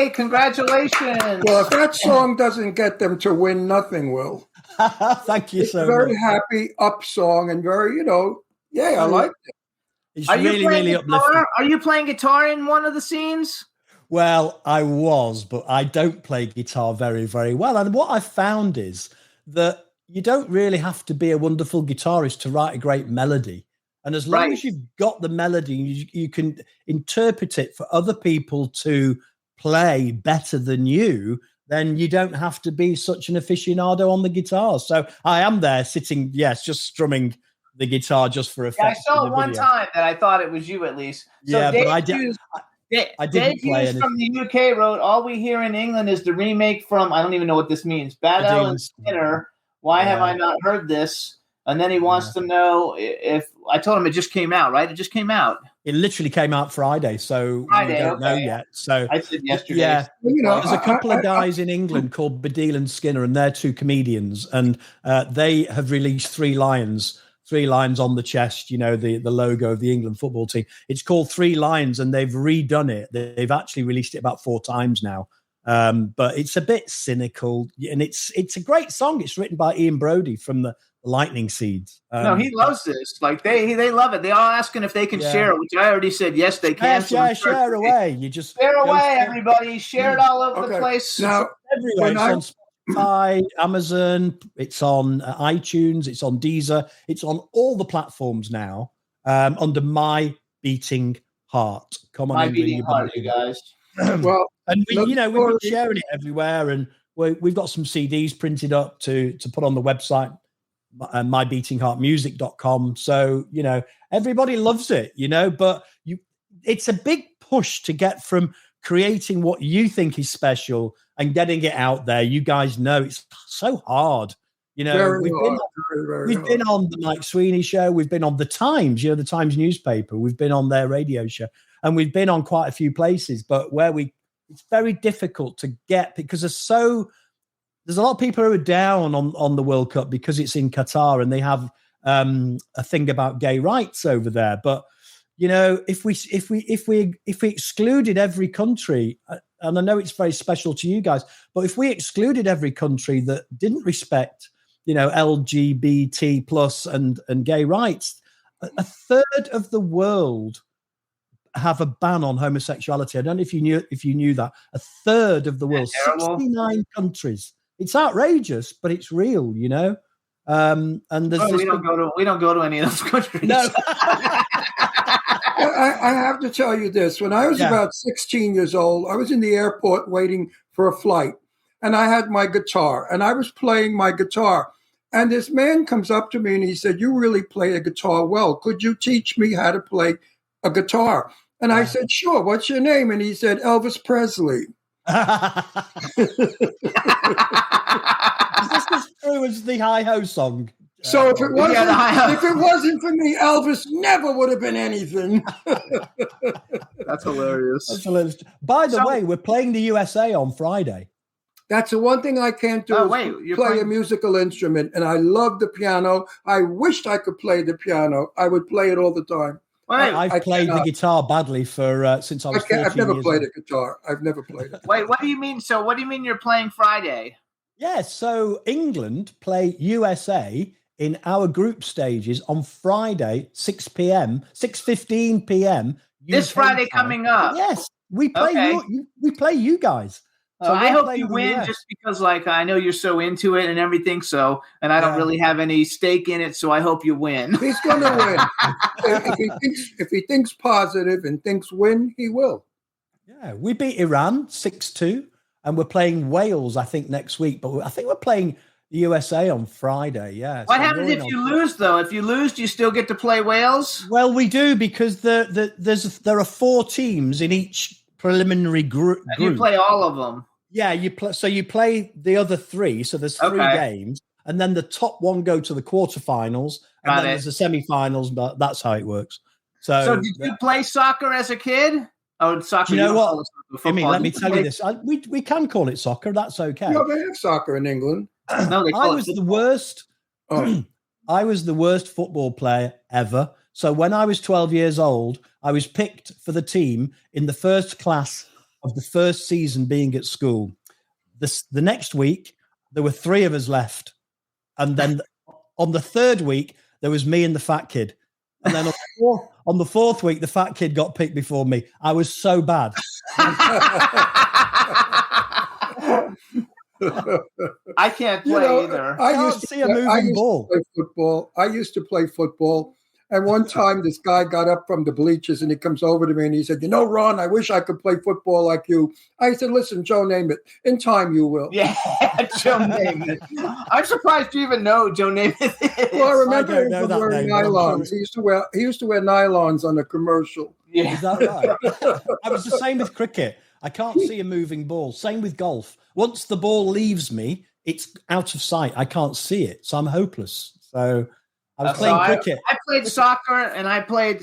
Hey, congratulations. Well, if that song doesn't get them to win, nothing will. Thank you It's so a very much. happy, up song and very, I like it. It's Are you really, playing really guitar? uplifting. Are you playing guitar in one of the scenes? Well, I was, but I don't play guitar very, very well. And what I've found is that you don't really have to be a wonderful guitarist to write a great melody. And as long as you've got the melody, you can interpret it for other people to play better than you, then you don't have to be such an aficionado on the guitar. So I am there sitting, just strumming the guitar just for effect. Yeah, I saw it one time that I thought it was you at least. So Yeah, Dave but I Hughes didn't play from the UK wrote, all we hear in England is the remake from, I don't even know what this means, Bad L and Skinner. Why have I not heard this? And then he wants to know if, I told him it just came out, right? It just came out. It literally came out Friday, so we don't know yet. So I said yesterday. Yeah, there's a couple of guys in England called Badil and Skinner, and they're two comedians, and they have released three lions on the chest, the logo of the England football team. It's called Three Lions, and they've redone it. They've actually released it about 4 times now. But it's a bit cynical, and it's a great song. It's written by Ian Brody from the Lightning Seeds. No, he loves this. Like they love it. They all asking if they can share it, which I already said yes, they can. Share away. You just share away, everybody. Share it all over the place. Now, everywhere. It's on Spotify, Amazon. It's on iTunes. It's on Deezer. It's on all the platforms now. Under My Beating Heart. Come on, My Beating Heart, you guys. Well, and we've been sharing it everywhere, and we've got some CDs printed up to put on the website, mybeatingheartmusic.com. So, everybody loves it, but it's a big push to get from creating what you think is special and getting it out there. You guys know it's so hard. We've been on the Mike Sweeney show. We've been on the Times, the Times newspaper. We've been on their radio show, and we've been on quite a few places, but it's very difficult to get because there's a lot of people who are down on the World Cup because it's in Qatar and they have a thing about gay rights over there. But if we excluded every country, and I know it's very special to you guys, but if we excluded every country that didn't respect LGBT plus and gay rights, a third of the world have a ban on homosexuality. I don't know if you knew that. A third of the world, 69 countries. It's outrageous, but it's real, And there's we don't go to any of those countries. No. I have to tell you this. When I was about 16 years old, I was in the airport waiting for a flight, and I had my guitar, and I was playing my guitar. And this man comes up to me and he said, "You really play a guitar well. Could you teach me how to play a guitar?" And I said, "Sure. What's your name?" And he said, "Elvis Presley." Is this as true as the Hi-Ho song? So if it wasn't for me, Elvis never would have been anything. That's hilarious. By the way, we're playing the USA on Friday. That's the one thing I can't do. Play a musical instrument, and I love the piano. I wished I could play the piano. I would play it all the time. I've played the guitar badly for since I was 14 I've never years played old. a guitar. I've never played it. Wait, what do you mean? So what do you mean you're playing Friday? Yeah, so England play USA in our group stages on Friday, 6:15 p.m. This Friday coming up. Yes, we play we play you guys. So I hope you win just because, I know you're so into it and everything. So, and I don't really have any stake in it. So I hope you win. He's going to win. if he thinks positive and thinks win, he will. Yeah, we beat Iran 6-2, and we're playing Wales, I think, next week. But I think we're playing the USA on Friday. Yeah. What happens if you lose, though? If you lose, do you still get to play Wales? Well, we do because there are 4 teams in each preliminary group. And you play all of them. Yeah, you play the other 3. So there's 3 games, and then the top one go to the quarterfinals, and then there's the semifinals. But that's how it works. So did you play soccer as a kid? Oh, soccer. You know what? Let me tell you this. We can call it soccer. That's okay. No, they have soccer in England. No, they call I was the worst. I was the worst football player ever. So when I was 12 years old, I was picked for the team in the first class of the first season being at school. The next week, there were 3 of us left. And then on the 3rd week, there was me and the fat kid. And then on the 4th week, the fat kid got picked before me. I was so bad. I can't play either. I used to see a moving ball. Play football. I used to play football. And one time this guy got up from the bleachers and he comes over to me and he said, Ron, I wish I could play football like you. I said, listen, Joe Namath, in time you will. Yeah, Joe Namath. I'm surprised you even know Joe Namath is. Well, I remember him from wearing nylons. He used to wear nylons on a commercial. Yeah. Is that right? I was the same with cricket. I can't see a moving ball. Same with golf. Once the ball leaves me, it's out of sight. I can't see it. So I'm hopeless. So I was playing cricket. I played soccer and I played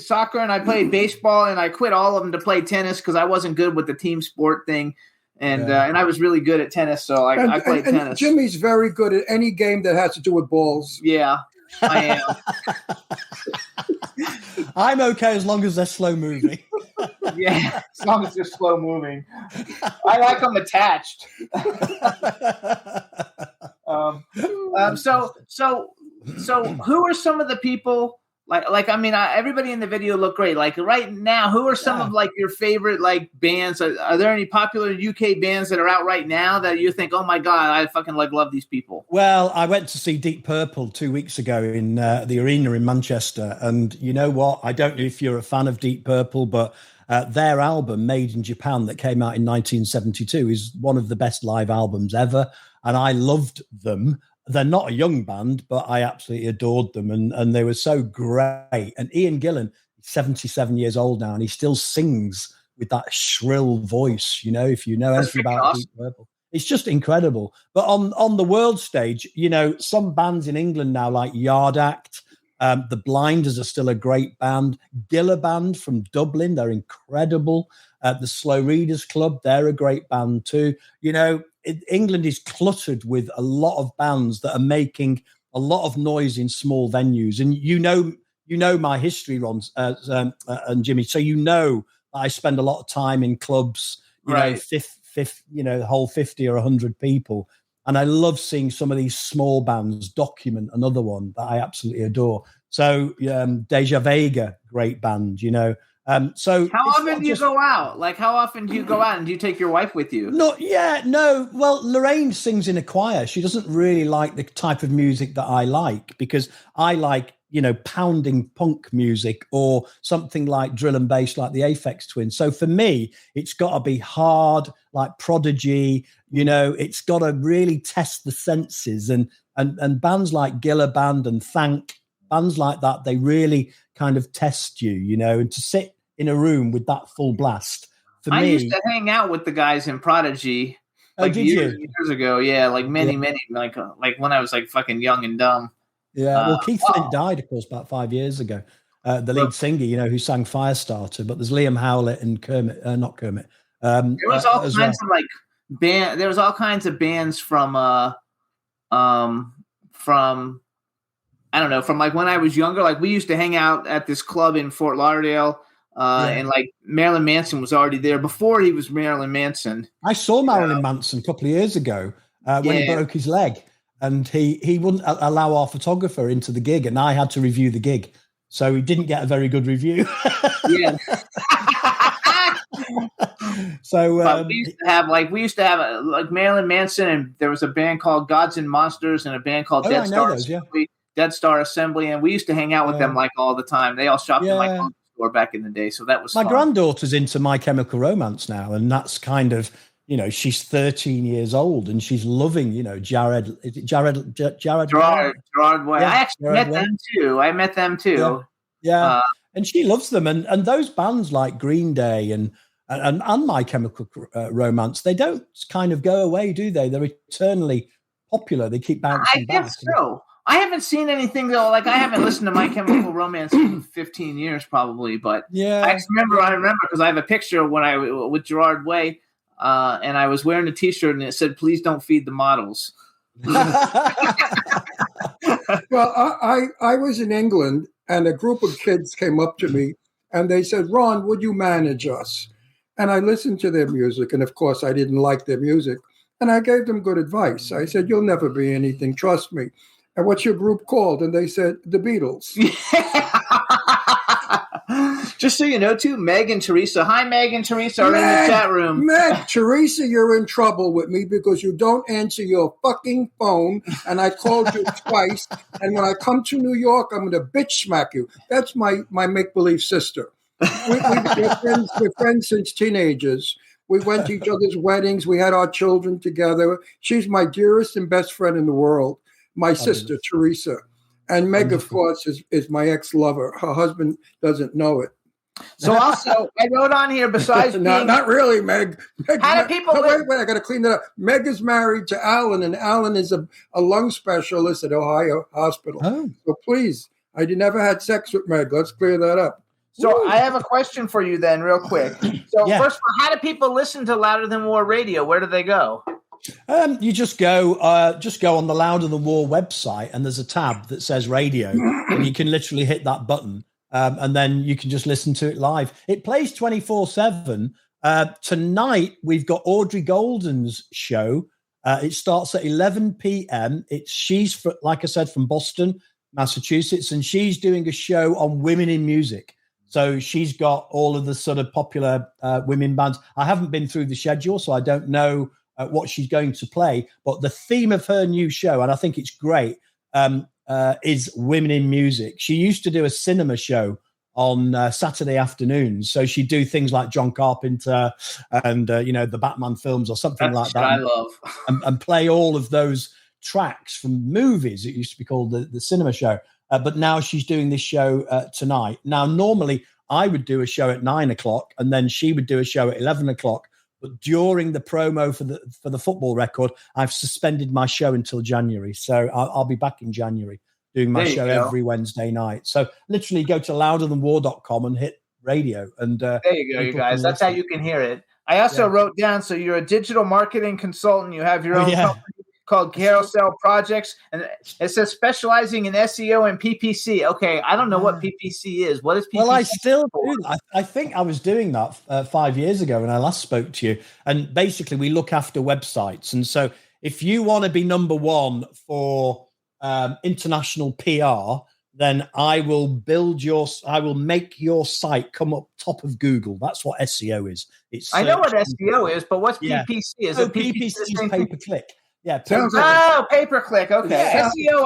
baseball, and I quit all of them to play tennis because I wasn't good with the team sport thing. And I was really good at tennis, so I played tennis. And Jimmy's very good at any game that has to do with balls. Yeah, I am. I'm okay as long as they're slow moving. Yeah, as long as they're slow moving. I like them attached. So who are some of the people everybody in the video looked great. Like right now, who are some of your favorite bands? Are there any popular UK bands that are out right now that you think, oh my God, I fucking love these people? Well, I went to see Deep Purple 2 weeks ago in the arena in Manchester. And you know what? I don't know if you're a fan of Deep Purple, but their album Made in Japan that came out in 1972 is one of the best live albums ever. And I loved them. They're not a young band, but I absolutely adored them. And they were so great. And Ian Gillan, 77 years old now, and he still sings with that shrill voice, if you know anything about Deep Purple. It's just incredible. But on the world stage, some bands in England now, like Yard Act, the Blinders are still a great band. Gilla Band from Dublin, they're incredible. The Slow Readers Club, they're a great band too. England is cluttered with a lot of bands that are making a lot of noise in small venues. And you know my history, Ron and Jimmy. So I spend a lot of time in clubs, the whole 50 or 100 people. And I love seeing some of these small bands. Document, another one that I absolutely adore. So Deja Vega, great band, So how often do you go out? How often do you go out, and do you take your wife with you? No. Well, Lorraine sings in a choir. She doesn't really like the type of music that I like, because I like, pounding punk music or something like drill and bass like the Aphex Twins. So for me, it's got to be hard, like Prodigy. It's got to really test the senses, and bands like Gilla Band and Thank, bands like that, they really kind of test you, and to sit in a room with that full blast. I used to hang out with the guys in Prodigy years ago. Yeah, many, like when I was fucking young and dumb. Yeah, well, Keith Flint died, of course, about 5 years ago. The lead singer, who sang Firestarter, but there's Liam Howlett and Kermit, not Kermit. There was all kinds of band. There was all kinds of bands from I don't know, from when I was younger. We used to hang out at this club in Fort Lauderdale, and Marilyn Manson was already there before he was Marilyn Manson. I saw Marilyn Manson a couple of years ago when he broke his leg, and he wouldn't allow our photographer into the gig, and I had to review the gig, so he didn't get a very good review. Yeah. So we used to have Marilyn Manson, and there was a band called Gods and Monsters and a band called Dead Star Assembly. Dead Star Assembly, and we used to hang out with them all the time. They all shopped in my comic store back in the day, so that was my fun. Granddaughter's into My Chemical Romance now, and that's kind of she's 13 years old and she's loving Gerard Way. I actually met them too. met them too. Yeah. And she loves them, and those bands like Green Day and My Chemical Romance, they don't kind of go away, do they? They're eternally popular. They keep bouncing back. I guess so. I haven't seen anything though. I haven't listened to My Chemical Romance in 15 years, probably. But I remember because I have a picture when with Gerard Way, and I was wearing a T-shirt and it said, "Please don't feed the models." Well, I was in England, and a group of kids came up to me and they said, "Ron, would you manage us?" And I listened to their music. And of course, I didn't like their music. And I gave them good advice. I said, you'll never be anything. Trust me. And what's your group called? And they said, the Beatles. Just so you know, too, Meg and Teresa. Hi, Meg and Teresa are in the chat room. Meg, Teresa, you're in trouble with me because you don't answer your fucking phone. And I called you twice. And when I come to New York, I'm going to bitch smack you. That's my make-believe sister. We're friends since teenagers. We went to each other's weddings. We had our children together. She's my dearest and best friend in the world. My sister, Teresa. And Meg, of course, is my ex-lover. Her husband doesn't know it. So also, I wrote on here, besides being... Not really, Meg. How do people... Wait, I got to clean that up. Meg is married to Alan, and Alan is a lung specialist at Ohio Hospital. Oh. So please, I never had sex with Meg. Let's clear that up. So I have a question for you then, real quick. So first of all, how do people listen to Louder Than War Radio? Where do they go? You just go on the Louder Than War website, and there's a tab that says radio, and you can literally hit that button, and then you can just listen to it live. It plays 24/7. Tonight we've got Audrey Golden's show. It starts at 11 p.m. She's like I said, from Boston, Massachusetts, and she's doing a show on women in music. So she's got all of the sort of popular women bands. I haven't been through the schedule, so I don't know what she's going to play. But the theme of her new show, and I think it's great, is women in music. She used to do a cinema show on Saturday afternoons. So she'd do things like John Carpenter and, the Batman films or something like that. I love. And play all of those tracks from movies. It used to be called the cinema show. But now she's doing this show tonight. Now, normally I would do a show at 9 o'clock and then she would do a show at 11 o'clock. But during the promo for the football record, I've suspended my show until January. So I'll be back in January doing my show every Wednesday night. So literally go to louderthanwar.com and hit radio. And there you go, you guys. That's how you can hear it. I also wrote down, so you're a digital marketing consultant. You have your own company called Carousel Projects, and it says specializing in SEO and PPC. Okay, I don't know what PPC is. What is PPC? Well, I still do. I think I was doing that 5 years ago when I last spoke to you. And basically, we look after websites. And so if you want to be number one for international PR, then I will make your site come up top of Google. That's what SEO is. I know what SEO is, but what's PPC? Is it PPC is pay-per-click. Yeah. Pay-per-click. Okay. Yeah. SEO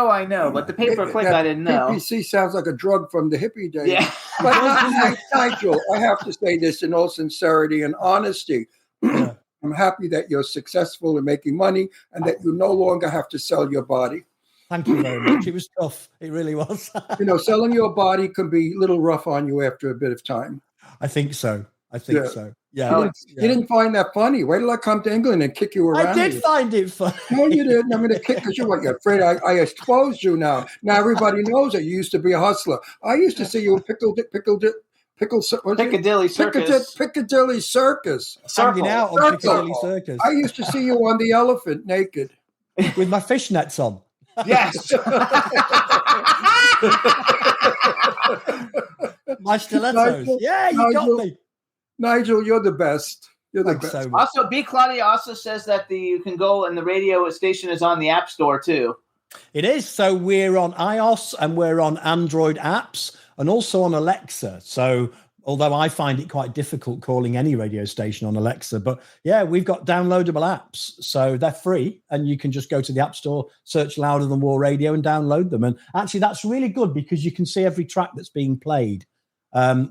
I know, but the pay-per-click I didn't know. PPC sounds like a drug from the hippie days. Yeah. But Nigel, I have to say this in all sincerity and honesty. I'm happy that you're successful in making money and that you no longer have to sell your body. Thank you very much. It was tough. It really was. Selling your body can be a little rough on you after a bit of time. I think so. So. Yeah. You didn't find that funny. Wait till I come to England and kick you around. I did find it funny. No, you didn't. I'm going to kick because you're afraid I exposed you now. Now everybody knows that you used to be a hustler. I used to see you in Piccadilly Circus. Piccadilly Circus. Hanging out on Piccadilly Circus. I used to see you on the elephant naked. With my fishnets on. Yes. My stilettos. You got me. Nigel, you're the best. You're the best. So much. Also, B. Claudia also says that you can go and the radio station is on the App Store too. It is. So we're on iOS and we're on Android apps and also on Alexa. So although I find it quite difficult calling any radio station on Alexa, but we've got downloadable apps. So they're free and you can just go to the App Store, search Louder Than War Radio and download them. And actually that's really good because you can see every track that's being played.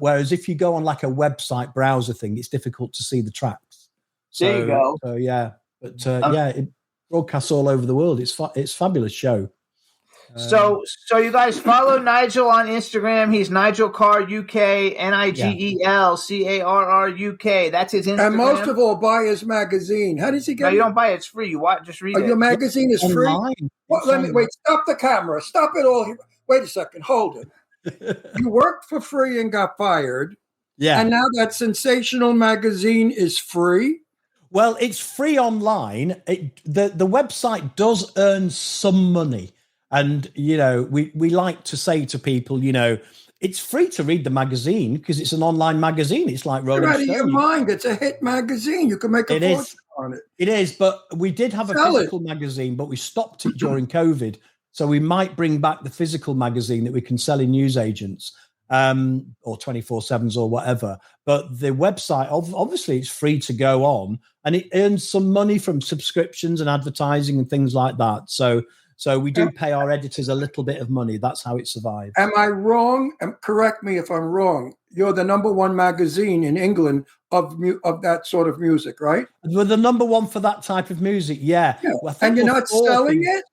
Whereas if you go on like a website browser thing, it's difficult to see the tracks. There you go. So it broadcasts all over the world. It's a fabulous show. So you guys follow Nigel on Instagram. He's Nigel Carr UK, NIGEL CARR UK. That's his Instagram. And most of all, buy his magazine. How does he get? No, you don't buy it. It's free. You just read it. Your magazine is free. Online. Wait. Stop the camera. Stop it all. Wait a second. Hold it. You worked for free and got fired. Yeah. And now that sensational magazine is free. Well, it's free online. The website does earn some money. And, we like to say to people, it's free to read the magazine because it's an online magazine. It's like Rolling You're out of your Stone. mind. It's a hit magazine. You can make a fortune on it. It is, but we did have a physical magazine, but we stopped it during COVID. So we might bring back the physical magazine that we can sell in newsagents or 24/7s or whatever. But the website, obviously, it's free to go on, and it earns some money from subscriptions and advertising and things like that. So we do pay our editors a little bit of money. That's how it survives. Am I wrong? Correct me if I'm wrong. You're the number one magazine in England of that sort of music, right? We're the number one for that type of music, yeah. Well, and you're not selling it?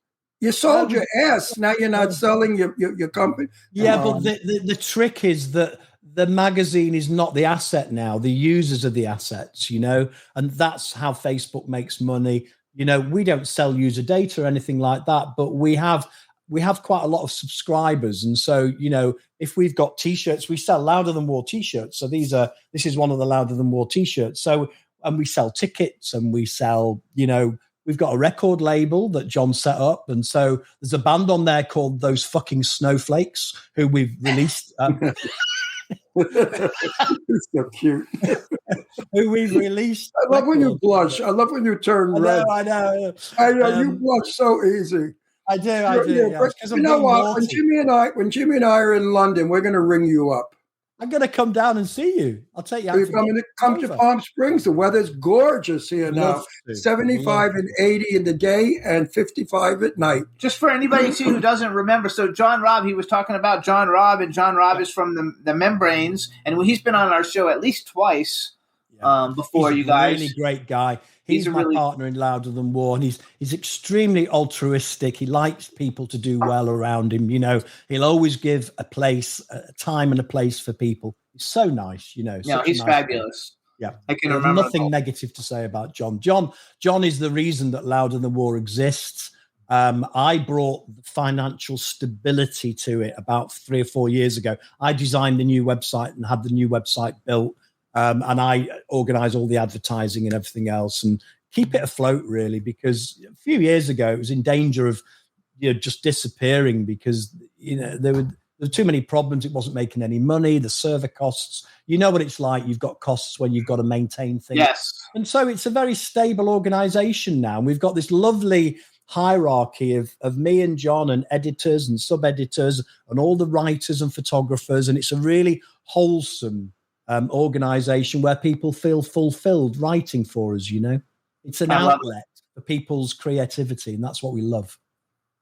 You sold your ass. Now you're not selling your company. Yeah, but the trick is that the magazine is not the asset now. The users are the assets, and that's how Facebook makes money. We don't sell user data or anything like that, but we have quite a lot of subscribers. And so, if we've got T-shirts, we sell Louder Than War T-shirts. So this is one of the Louder Than War T-shirts. So, and we sell tickets and we sell, we've got a record label that John set up. And so there's a band on there called Those Fucking Snowflakes who we've released. It's so cute. Who we've released. I love when you blush. I love when you turn red. I know. You blush so easy. I do. You know what? When Jimmy and I are in London, we're going to ring you up. I'm going to come down and see you. I'll take you out. You're come to Palm Springs. The weather's gorgeous here now. 75 and 80 in the day and 55 at night. Just for anybody too who doesn't remember, so John Robb, he was talking about John Robb, and John Robb is from the Membranes, and he's been on our show at least twice before. You guys, really great guy. He's my partner in Louder Than War, and he's extremely altruistic. He likes people to do well around him. He'll always give a time and a place for people. He's so nice. Yeah, he's fabulous. Yeah, I can remember. Nothing negative to say about John. John is the reason that Louder Than War exists. I brought financial stability to it about 3 or 4 years ago. I designed the new website and had the new website built. And I organize all the advertising and everything else and keep it afloat, really, because a few years ago it was in danger of just disappearing because there were too many problems. It wasn't making any money. The server costs, you know what it's like. You've got costs when you've got to maintain things. Yes. And so it's a very stable organization now. And we've got this lovely hierarchy of me and John and editors and sub-editors and all the writers and photographers. And it's a really wholesome organization where people feel fulfilled writing for us. It's an outlet for people's creativity, and that's what we love.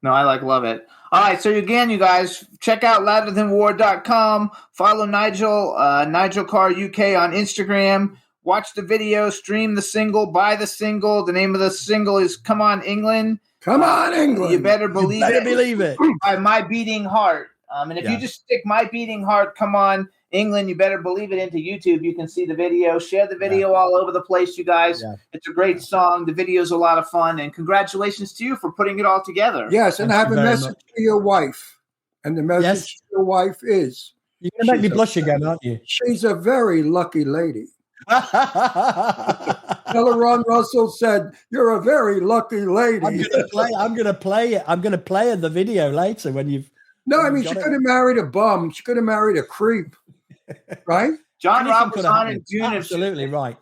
No, I love it. All right, so again, you guys, check out louderthanwar.com. Follow Nigel Carr UK on Instagram. Watch the video, stream the single, buy the single. The name of the single is "Come On England." Come on, England! You better believe it. Believe it. By My Beating Heart. And if you just stick My Beating Heart, Come On England, you better believe it, into YouTube. You can see the video. Share the video all over the place, you guys. Yeah. It's a great song. The video's a lot of fun. And congratulations to you for putting it all together. Yes, and I have a message to your wife. And the message to your wife is... You're going to make me blush again, aren't you? She's a very lucky lady. Ella Ron Russell said, "You're a very lucky lady." I'm going to play it. I'm going to play the video later when you've... No, I mean, she could have married a bum. She could have married a creep. Right? John Robb was on in June. Absolutely right.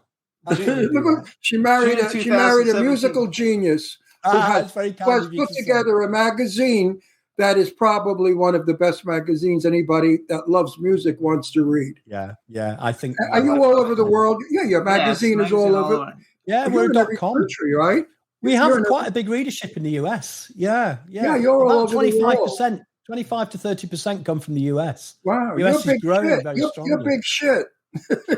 She married a musical genius who has put together a magazine that is probably one of the best magazines anybody that loves music wants to read. Yeah. I think. Are you all over the world? Yeah, your magazine is all over. Yeah, we're in every country, right? We have quite a big readership in the US. Yeah. Yeah, you're all over 25%. The world. 25 to 30% come from the US. Wow, US is growing very strongly. You're big shit.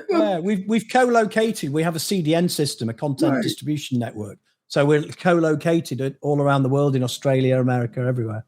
Yeah, we've co-located. We have a CDN system, a content distribution network. So we're co-located all around the world, in Australia, America, everywhere.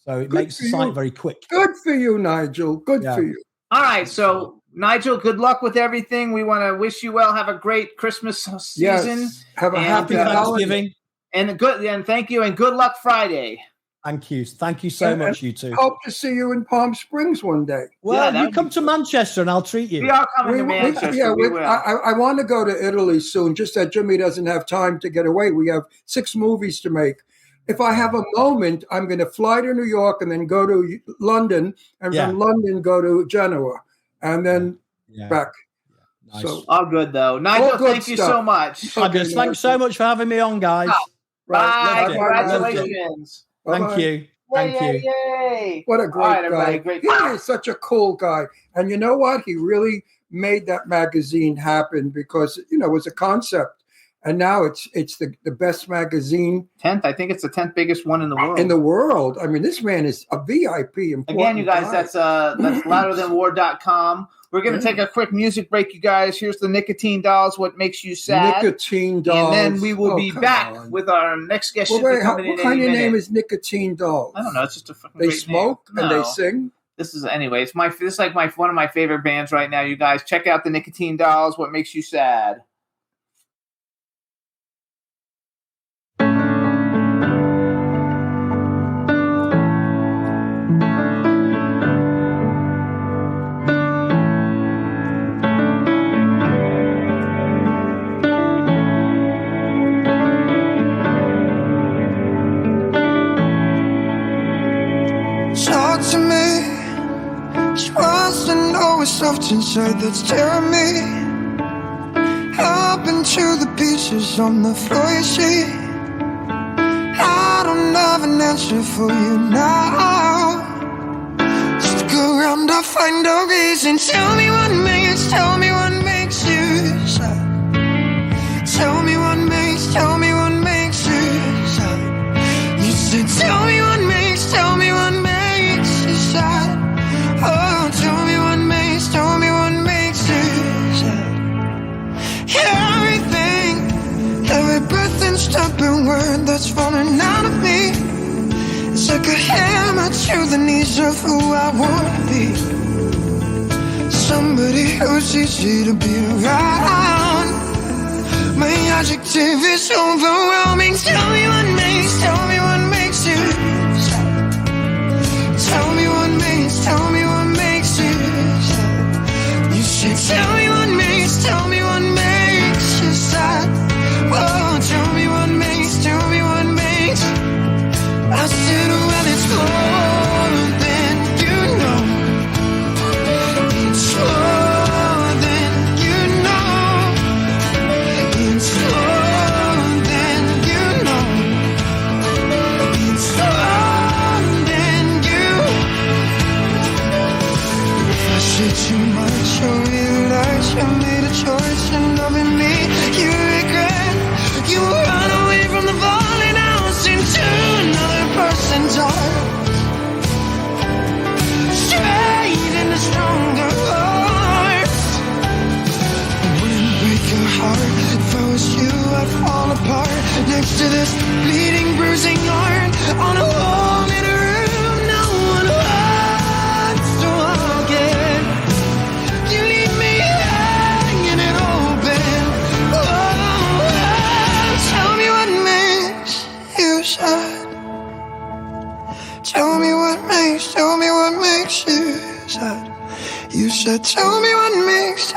So it makes the site very quick. Good for you, Nigel. Good for you. All right, so Nigel, good luck with everything. We want to wish you well. Have a great Christmas season. Yes. Have a happy Thanksgiving. And thank you, and good luck Friday. Thank you. Thank you so much, you two. Hope to see you in Palm Springs one day. Well, you come to Manchester and I'll treat you. We are coming to Manchester. We will. I want to go to Italy soon, just that Jimmy doesn't have time to get away. We have 6 movies to make. If I have a moment, I'm going to fly to New York and then go to London, and from London go to Genoa, and then back. Nice. So all good though. Nigel, thank you so much. Thanks so much for having me on, guys. Bye. Congratulations. Thank you. Thank you. Yay. What a great guy. He is such a cool guy. And you know what? He really made that magazine happen because, you know, it was a concept. And now it's the best magazine. 10th. I think it's the 10th biggest one in the world. In the world. I mean, this man is a VIP. Again, you guys, that's louderthanwar.com. We're going to take a quick music break, you guys. Here's the Nicotine Dolls, What Makes You Sad. Nicotine Dolls. And then we will be back with our next guest. What kind of name is Nicotine Dolls? I don't know. It's just a fucking They great smoke name. and they sing? This is like one of my favorite bands right now, you guys. Check out the Nicotine Dolls, What Makes You Sad. Soft inside that's tearing me up into the pieces on the floor, you see. I don't have an answer for you now. Stick around, I'll find a reason. Tell me what makes you sad. Tell me what makes you sad. You said tell me what makes you sad. Oh, tell me what makes you sad. Every breath and step and word that's falling out of me, it's like a hammer to the knees of who I wanna be. Somebody who's easy to be around. My adjective is overwhelming. Tell me what makes you sad. Tell me what makes you sad. You should tell me what makes you sad. Oh, tell me what makes. I said, well, it's more than you know. It's more than you know. It's more than you know. It's more than you. If I said too much, or realize you made a choice and loving me, you regret. You run away from the falling house into another person's arms, straight into stronger hearts. I wouldn't break your heart. If I was you, I'd fall apart next to this bleeding, bruising heart on a wall in a room no one wants to walk in. You leave me hanging it open. Tell me what makes you sad. Tell me what makes you sad. You said, tell me what makes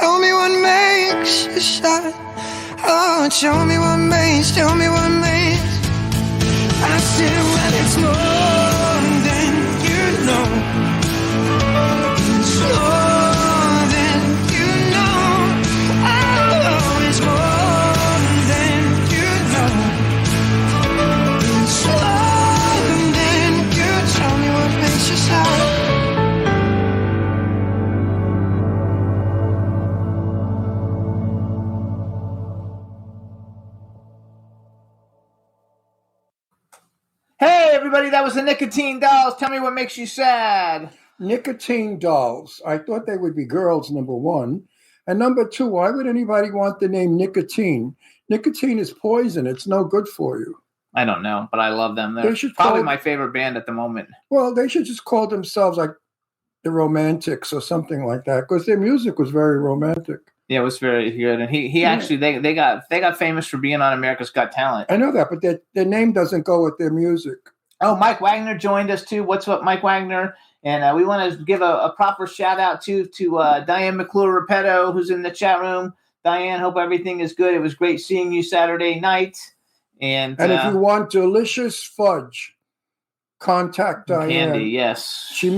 you sad. Oh, tell me what makes. I said, well, it's more than you know. It's more than you know. Oh, it's more than you know. It's more than you. Tell me what makes you sad. Hey, everybody, that was the Nicotine Dolls. Tell me what makes you sad. Nicotine Dolls. I thought they would be girls, number one. And number two, why would anybody want the name Nicotine? Nicotine is poison. It's no good for you. I don't know, but I love them. They're probably my favorite band at the moment. Well, they should just call themselves like the Romantics or something like that, because their music was very romantic. Yeah, it was very good. And he actually, they got famous for being on America's Got Talent. I know that, but their name doesn't go with their music. Oh, Mike Wagner joined us too. What's up, Mike Wagner? And we want to give a proper shout out to Diane McClure-Repetto, who's in the chat room. Diane, hope everything is good. It was great seeing you Saturday night. And if you want delicious fudge, contact Diane. Candy, yes. She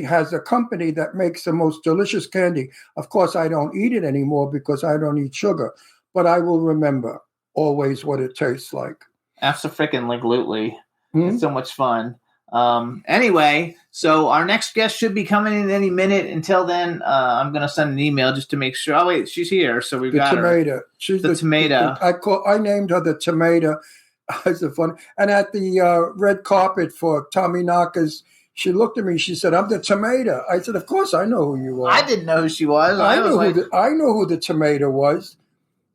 has a company that makes the most delicious candy. Of course, I don't eat it anymore because I don't eat sugar, but I will remember always what it tastes like. Absolutely. It's so much fun. Anyway, so our next guest should be coming in any minute. Until then, I'm going to send an email just to make sure. Oh, wait, she's here. So we've got tomato. her. She's the tomato. I named her the tomato. It's a fun. And at the red carpet for Tommy Knockers, she looked at me. She said, "I'm the tomato." I said, "Of course, I know who you are." I didn't know who she was. I know who the tomato was.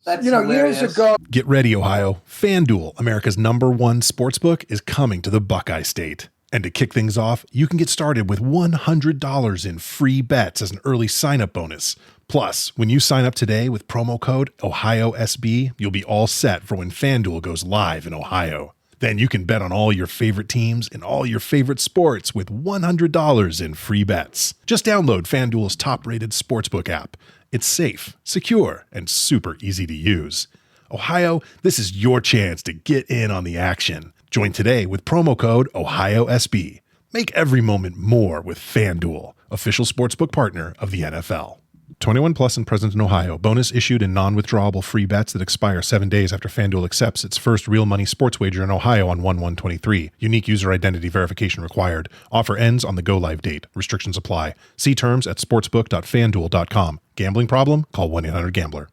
That's hilarious. Years ago. Get ready, Ohio. FanDuel, America's #1 sportsbook, is coming to the Buckeye State. And to kick things off, you can get started with $100 in free bets as an early sign-up bonus. Plus, when you sign up today with promo code OhioSB, you'll be all set for when FanDuel goes live in Ohio. Then you can bet on all your favorite teams and all your favorite sports with $100 in free bets. Just download FanDuel's top-rated sportsbook app. It's safe, secure, and super easy to use. Ohio, this is your chance to get in on the action. Join today with promo code OhioSB. Make every moment more with FanDuel, official sportsbook partner of the NFL. 21 plus and present in Ohio. Bonus issued in non-withdrawable free bets that expire 7 days after FanDuel accepts its first real money sports wager in Ohio on 1/1/23. Unique user identity verification required. Offer ends on the go-live date. Restrictions apply. See terms at sportsbook.fanduel.com. Gambling problem? Call 1-800-GAMBLER.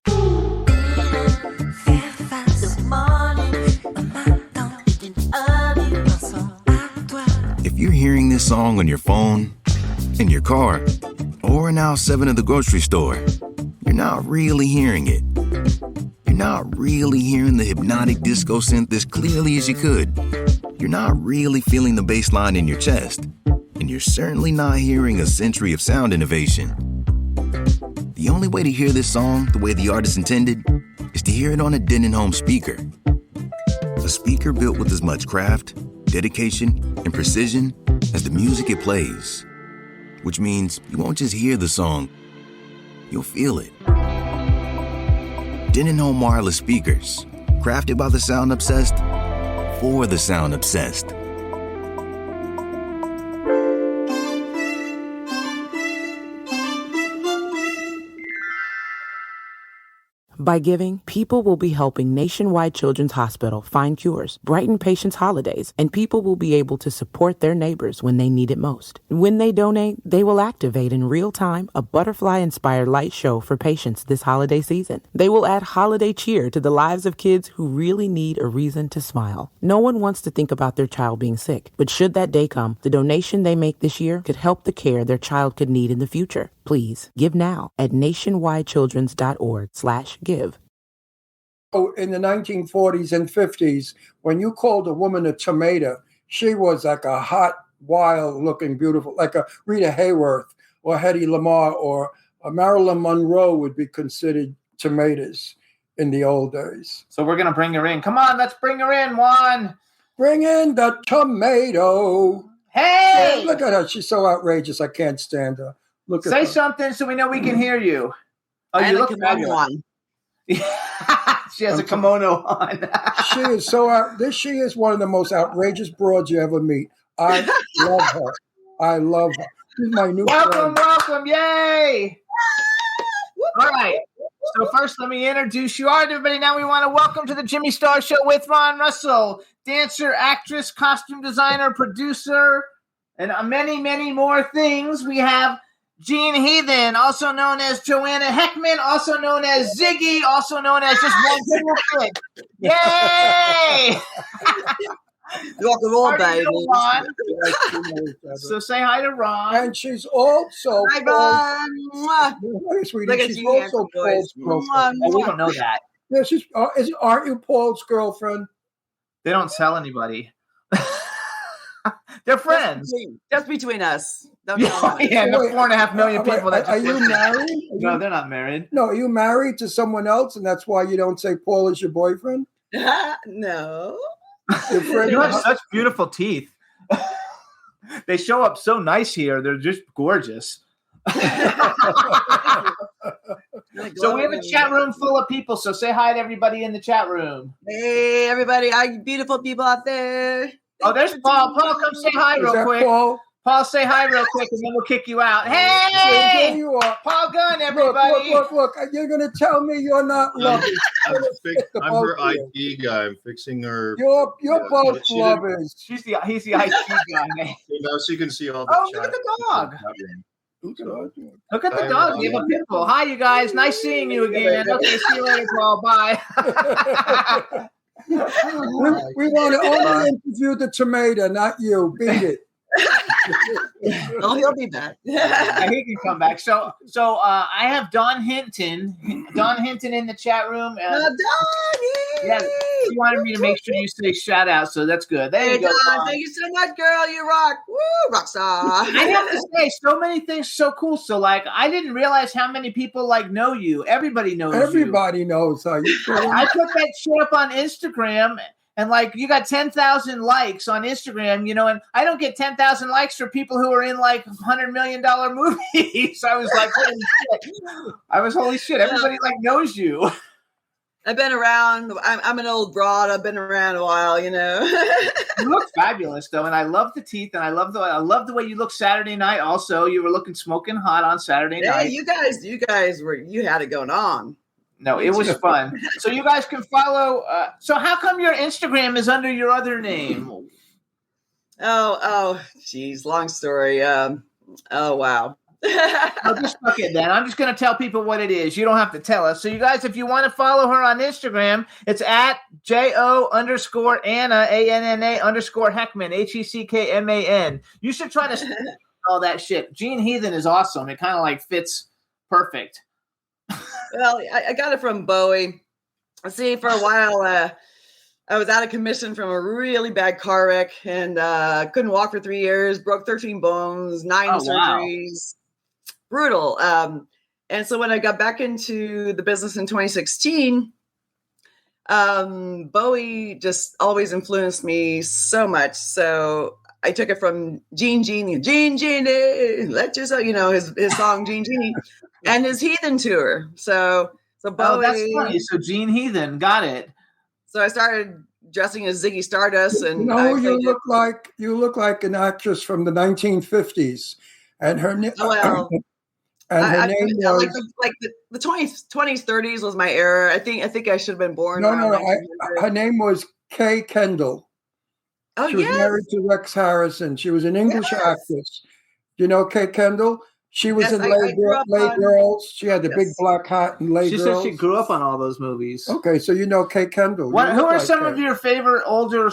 If you're hearing this song on your phone, in your car, or in aisle 7 of the grocery store, you're not really hearing it. You're not really hearing the hypnotic disco synth as clearly as you could. You're not really feeling the bass line in your chest. And you're certainly not hearing a century of sound innovation. The only way to hear this song the way the artist intended is to hear it on a Denon home speaker. A speaker built with as much craft, dedication, and precision as the music it plays. Which means you won't just hear the song, you'll feel it. Denon home wireless speakers, crafted by the sound obsessed, for the sound obsessed. By giving, people will be helping Nationwide Children's Hospital find cures, brighten patients' holidays, and people will be able to support their neighbors when they need it most. When they donate, they will activate in real time a butterfly-inspired light show for patients this holiday season. They will add holiday cheer to the lives of kids who really need a reason to smile. No one wants to think about their child being sick, but should that day come, the donation they make this year could help the care their child could need in the future. Please give now at nationwidechildrens.org/give. Oh, in the 1940s and 50s, when you called a woman a tomato, she was like a hot, wild-looking, beautiful, like a Rita Hayworth or Hedy Lamarr or a Marilyn Monroe would be considered tomatoes in the old days. So we're going to bring her in. Come on, let's bring her in, Juan. Bring in the tomato. Hey! Yeah, look at her. She's so outrageous. I can't stand her. Look at Say her. something so we know we can hear you. Oh, I you have look a kimono fabulous. on. She has a kimono on. She is so she is one of the most outrageous broads you ever meet. I love her. I love her. She's my new friend. Welcome. Yay. All right. So first, let me introduce you. All right, everybody. Now we want to welcome to the Jimmy Star Show with Ron Russell, dancer, actress, costume designer, producer, and many, many more things. We have Jean Heathen, also known as Anna Heckman, also known as Ziggy, also known as just one little thing. Yay! Welcome on, baby. Ron. So say hi to Ron. And she's also Hi, Ron. sweetie. Look at She's you, also boys. Paul's girlfriend. Oh, we don't know that. Yeah, aren't you Paul's girlfriend? They don't tell anybody. They're friends. Just between us. Don't Yeah, tell them. yeah, no, 4.5 million people. That Are just you listen. married? No, they're not married. No, are you married to someone else, and that's why you don't say Paul is your boyfriend? No. Your friend, You have such beautiful teeth. They show up so nice here. They're just gorgeous. Like So we have a glowing chat room full of people. So say hi to everybody in the chat room. Hey, everybody, all beautiful people out there. Oh, there's Paul. Paul, come say hi real quick. Paul? Paul, say hi real quick, and then we'll kick you out. There Hey, you are. Paul Gunn, everybody. Look. You're going to tell me you're not lovers. I'm her IT guy. I'm fixing her. You're both she didn't- lovers. He's the IT guy. Man. Now she can see all the Oh, chat. look at the dog. Look at the Hi, dog. You have a pit bull. Hi, you guys. Nice seeing you again. Okay, see you later, Paul. Bye. We want to only interview the tomato, not you. Beat it. Oh, he'll be back. Yeah, he can come back. So I have Dawn Hinton in the chat room. Yeah, she wanted me to make sure you say shout out, so that's good. There you go, Dawn. Thank you so much, girl. You rock. Woo, rock star. I have to say, so many things so cool. So like, I didn't realize how many people like know you. Everybody knows you. Everybody knows how you feel. I put that shit up on Instagram. And like you got 10,000 likes on Instagram, and I don't get 10,000 likes for people who are in like $100 million movies. I was like, holy shit. Everybody like knows you. I've been around. I'm an old broad. I've been around a while, You look fabulous though, and I love the teeth, and I love the way you look Saturday night. Also, you were looking smoking hot on Saturday night. You guys you had it going on. No, it was fun. So you guys can follow. So how come your Instagram is under your other name? Oh, geez, long story. Oh, wow. I'll just fuck it then. I'm just going to tell people what it is. You don't have to tell us. So you guys, if you want to follow her on Instagram, it's at JO_Anna, ANNA_Heckman, HECKMAN. You should try to all that shit. Jean Heathen is awesome. It kind of like fits perfect. Well, I got it from Bowie. See, for a while, I was out of commission from a really bad car wreck and couldn't walk for 3 years, broke 13 bones, 9 surgeries. Wow. Brutal. And so when I got back into the business in 2016, Bowie just always influenced me so much. So I took it from Jean Genie, let yourself, his song Jean Genie, and his Heathen tour. So Bowie. That's funny. So Jean Heathen, got it. So I started dressing as Ziggy Stardust, and you look like an actress from the 1950s, and her name. Well, her name was like the 20s, 30s was my era. I think I should have been born. No. Her name was Kay Kendall. Oh, she was married to Rex Harrison. She was an English actress. You know Kay Kendall? She was in Lay Girls. She had the big black hat and Lay Girls. She said she grew up on all those movies. Okay, so you know Kay Kendall. Who are some of your favorite older,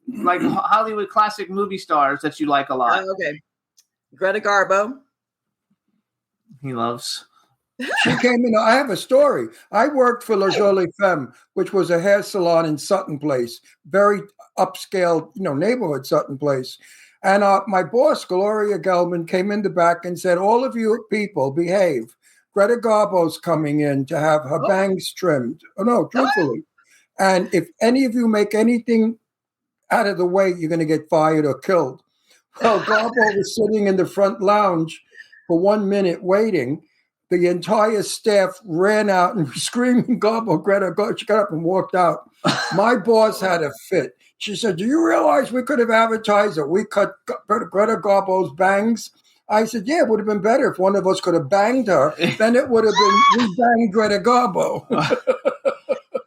like Hollywood classic movie stars that you like a lot? Okay, Greta Garbo. He loves. She came in. I have a story. I worked for La Jolie Femme, which was a hair salon in Sutton Place, very upscale, neighborhood Sutton Place. And my boss, Gloria Gelman, came in the back and said, all of you people behave. Greta Garbo's coming in to have her bangs trimmed. Oh, no, truthfully. And if any of you make anything out of the way, you're going to get fired or killed. Well, Garbo was sitting in the front lounge for 1 minute waiting. The entire staff ran out and screaming, Garbo, Greta, Garbo. She got up and walked out. My boss had a fit. She said, do you realize we could have advertised that we cut Greta Garbo's bangs? I said, yeah, it would have been better if one of us could have banged her. Then it would have been, we banged Greta Garbo.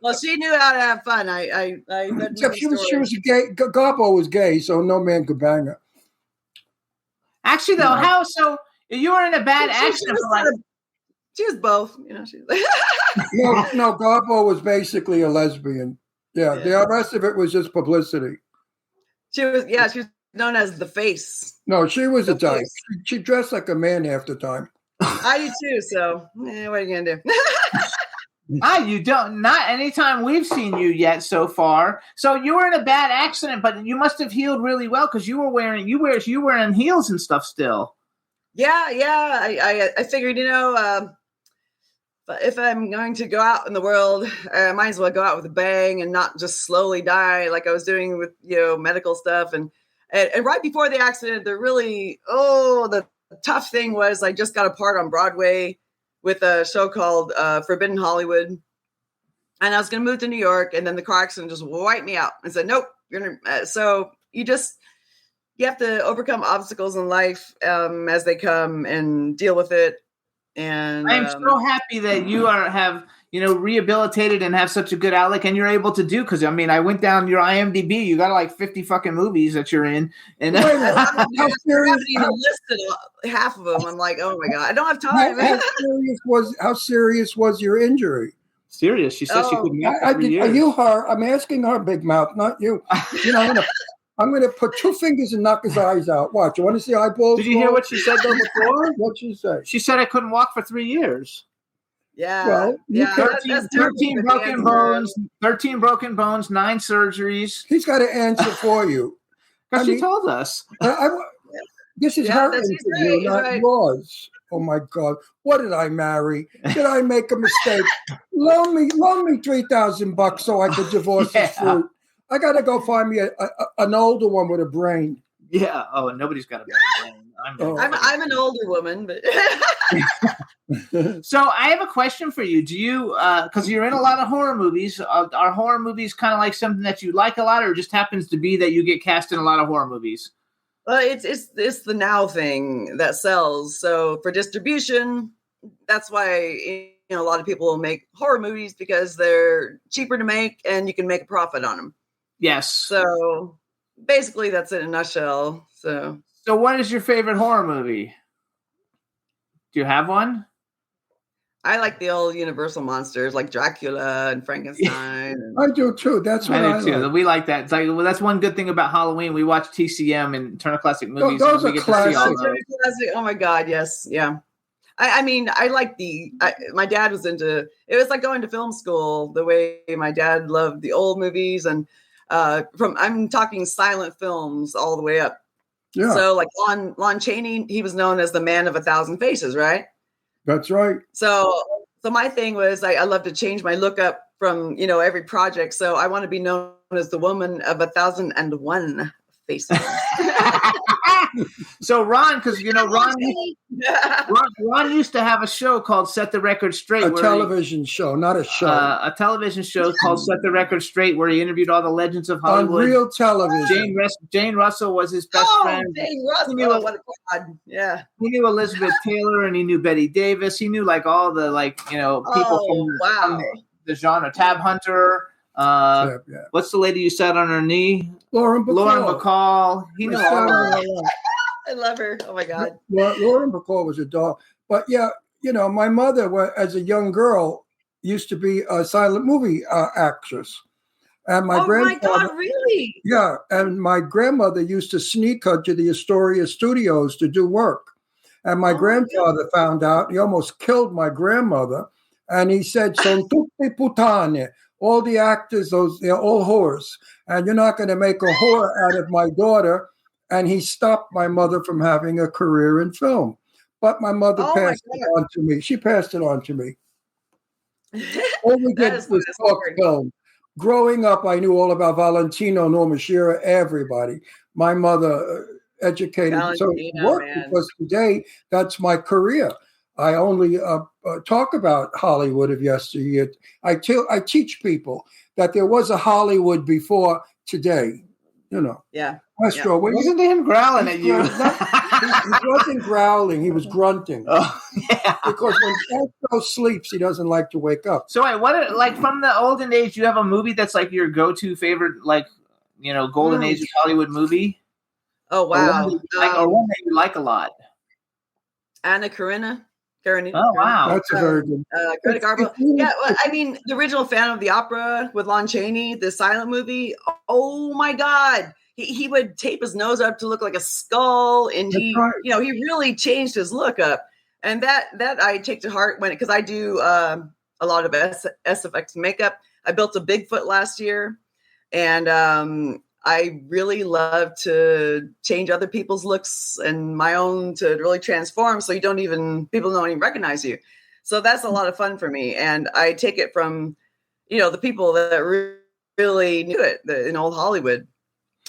Well, she knew how to have fun. Except she was gay. Garbo was gay, so no man could bang her. Actually, though, so you were in a bad accident for like... She was both, No, Garbo was basically a lesbian. Yeah, the rest of it was just publicity. She was known as the face. No, she was a dyke. She dressed like a man half the time. I do too, so what are you gonna do? You don't. Not anytime we've seen you yet so far. So you were in a bad accident, but you must have healed really well because you were wearing heels and stuff still. Yeah. I figured, if I'm going to go out in the world, I might as well go out with a bang and not just slowly die like I was doing with, medical stuff. And right before the accident, the tough thing was I just got a part on Broadway with a show called Forbidden Hollywood. And I was going to move to New York, and then the car accident just wiped me out and said, nope, you're going to. So you have to overcome obstacles in life as they come and deal with it. And I am so happy that you have rehabilitated and have such a good outlook, and you're able to do, because I mean, I went down your IMDb, you got like 50 fucking movies that you're in, and I haven't even listed half of them. I'm like, oh my god, I don't have time. How serious was your injury? Serious. She said she couldn't. Are you her? I'm asking her, big mouth, not you. I'm going to put 2 fingers and knock his eyes out. Watch. You want to see eyeballs? Did you hear what she said though before? What'd she say? She said I couldn't walk for 3 years. Yeah. Well, 13 broken bones, 13 broken bones, 9 surgeries. He's got to answer for you. Because she told us. This is her interview, not yours. Oh my God! What did I marry? Did I make a mistake? Loan me $3,000 so I could divorce his fruit. I got to go find me an older one with a brain. Yeah. Oh, nobody's got a brain. I'm an older woman, but. So I have a question for you. Do you, because you're in a lot of horror movies, are horror movies kind of like something that you like a lot, or it just happens to be that you get cast in a lot of horror movies? It's the now thing that sells. So for distribution, that's why a lot of people will make horror movies, because they're cheaper to make and you can make a profit on them. Yes. So basically, that's it in a nutshell. So what is your favorite horror movie? Do you have one? I like the old Universal monsters like Dracula and Frankenstein. I do too. That's what I do too. We like that. It's like, well, that's one good thing about Halloween. We watch TCM and Turner Classic Movies. Those are classic. Oh my God, yes, yeah. I mean, I like my dad was into. It was like going to film school. The way my dad loved the old movies, and I'm talking silent films all the way up. Yeah. So like Lon Chaney, he was known as the man of 1,000 faces, right? That's right. So my thing was I love to change my look up from, every project. So I want to be known as the woman of 1,001 faces. So Ron, because Ron used to have a show called Set the Record Straight. A television show, not a show. A television show called Set the Record Straight, where he interviewed all the legends of Hollywood. On real television. Jane Russell was his best friend. Jane Russell, what a god. Yeah. He knew Elizabeth Taylor and he knew Betty Davis. He knew like all the people from the genre. Tab Hunter. What's the lady you sat on her knee? Lauren Bacall. He knew all of them. I love her. Oh my God. Lauren Bacall was a doll. But my mother, as a young girl, used to be a silent movie actress. And my grandfather, my God, really? Yeah. And my grandmother used to sneak her to the Astoria studios to do work. And my grandfather found out. He almost killed my grandmother. And he said, "Son tutte putane." All the actors, they're all whores. And you're not going to make a whore out of my daughter. And he stopped my mother from having a career in film. But my mother passed it on to me. She passed it on to me. All we did was talk film. Growing up, I knew all about Valentino, Norma Shearer, everybody. My mother educated. So it worked because today, that's my career. I only talk about Hollywood of yesteryear. I teach people that there was a Hollywood before today. Yeah. Maestro, wasn't him growling at you? He wasn't growling. He was grunting. Oh, yeah. Because when Maestro sleeps, he doesn't like to wake up. So wait, from the olden days, you have a movie that's like your go-to favorite, golden age of Hollywood movie? Oh, wow. Or one that you like a lot? Anna Karenina. Oh, wow. That's a very good. Greta Garbo. Yeah, well, I mean, the original Phantom of the Opera with Lon Chaney, the silent movie. Oh my God. He would tape his nose up to look like a skull, and he really changed his look up. And that I take to heart because I do a lot of SFX makeup. I built a Bigfoot last year, and I really love to change other people's looks and my own to really transform. So people don't even recognize you. So that's a lot of fun for me. And I take it from, the people that really knew it in old Hollywood.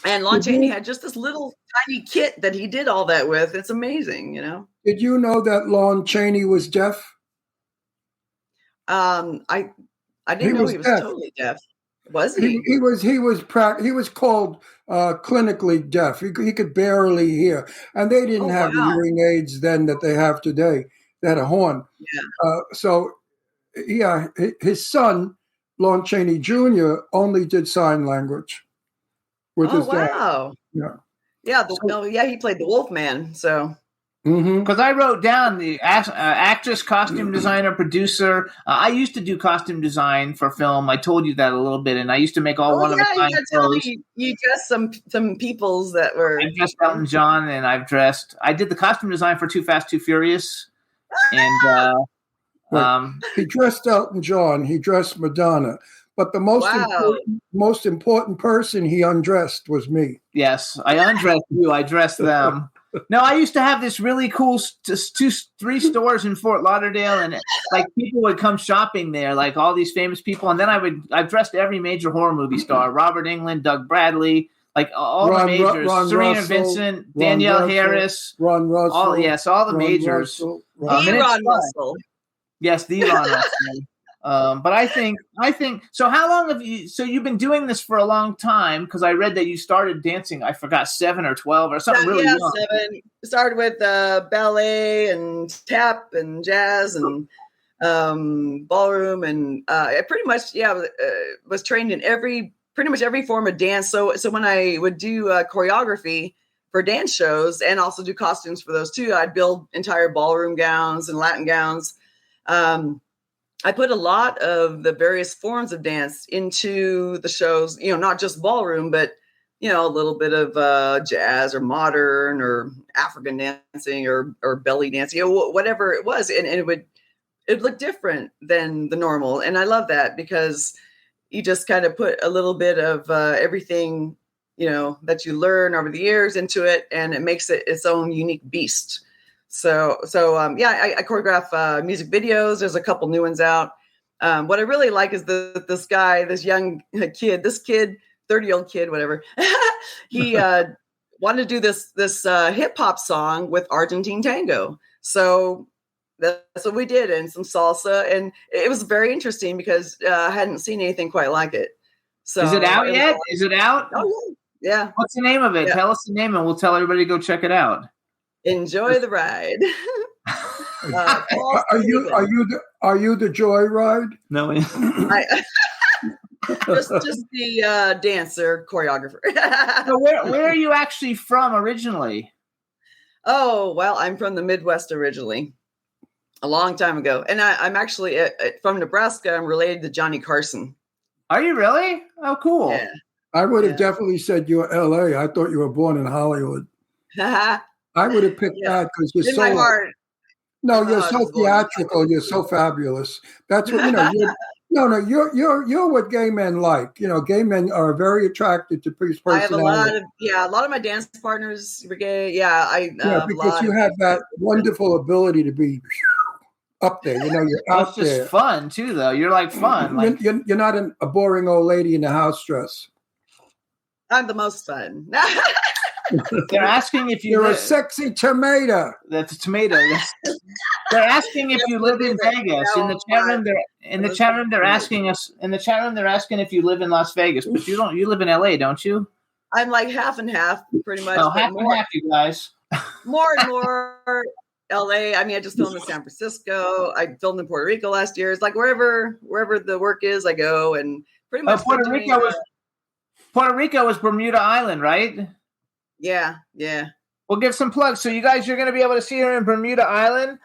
And Lon Chaney had just this little tiny kit that he did all that with. It's amazing, Did you know that Lon Chaney was deaf? I didn't know he was totally deaf. Was he? He was called clinically deaf. He could barely hear, and they didn't have the hearing aids then that they have today. They had a horn. Yeah. His son, Lon Chaney Jr., only did sign language with his dad. Wow. Yeah. Yeah. He played the Wolfman. So. Because I wrote down the actress, costume designer, producer. I used to do costume design for film. I told you that a little bit, and I used to make all one of a kind clothes. You dressed some peoples that were. I dressed Elton John, and I did the costume design for Too Fast, Too Furious, and he dressed Elton John. He dressed Madonna. But the most important person he undressed was me. Yes, I undressed you. I dressed them. No, I used to have this really cool 3 stores in Fort Lauderdale, and like people would come shopping there, like all these famous people. And then I dressed every major horror movie star: Robert Englund, Doug Bradley, like all the majors, Serena Russell, Vincent, Danielle Harris, Ron Russell, all the majors. Ron Russell. Yes, the Ron Russell. But I think so. How long have you? So you've been doing this for a long time, because I read that you started dancing. I forgot 7 or 12 or something really young. 7. Started with ballet and tap and jazz and ballroom, and I pretty much was trained in pretty much every form of dance. So when I would do choreography for dance shows and also do costumes for those too, I'd build entire ballroom gowns and Latin gowns. I put a lot of the various forms of dance into the shows, not just ballroom, but, a little bit of jazz or modern or African dancing or belly dancing, whatever it was. And it would look different than the normal. And I love that, because you just kind of put a little bit of everything, that you learn over the years into it, and it makes it its own unique beast. So I choreograph music videos. There's a couple new ones out. What I really like is this young kid, 30-year-old kid, whatever. He wanted to do this hip hop song with Argentine tango. So that's what we did, and some salsa, and it was very interesting because I hadn't seen anything quite like it. So is it out yet? Is it out? Oh yeah. What's the name of it? Yeah. Tell us the name, and we'll tell everybody to go check it out. Enjoy the ride. Are you the joyride? No. just the dancer choreographer. So where are you actually from originally? Oh, well, I'm from the Midwest originally, a long time ago, and I'm actually from Nebraska. I'm related to Johnny Carson. Are you really? Oh, cool. Yeah. I would have definitely said you're LA. I thought you were born in Hollywood. I would have picked that because you're in my heart. No, you're so theatrical. You're so fabulous. That's what You're what gay men like. Gay men are very attracted to personality. I have a lot of my dance partners were gay. Yeah, because you have that wonderful ability to be up there. You're out there. It's just fun too, though. You're like fun. You're not a boring old lady in a house dress. I'm the most fun. They're asking if you're a sexy tomato. That's a tomato. They're asking if you live in Vegas. In the chat room, they're asking us. In the chat room, they're asking if you live in Las Vegas, but you don't. You live in LA, don't you? I'm like half and half, pretty much. Oh, half and half, you guys. More and more LA. I mean, I just filmed in San Francisco. I filmed in Puerto Rico last year. It's like wherever the work is, I go, and pretty much. Puerto Rico was Bermuda Island, right? Yeah. We'll give some plugs. So you guys, you're going to be able to see her in Bermuda Island,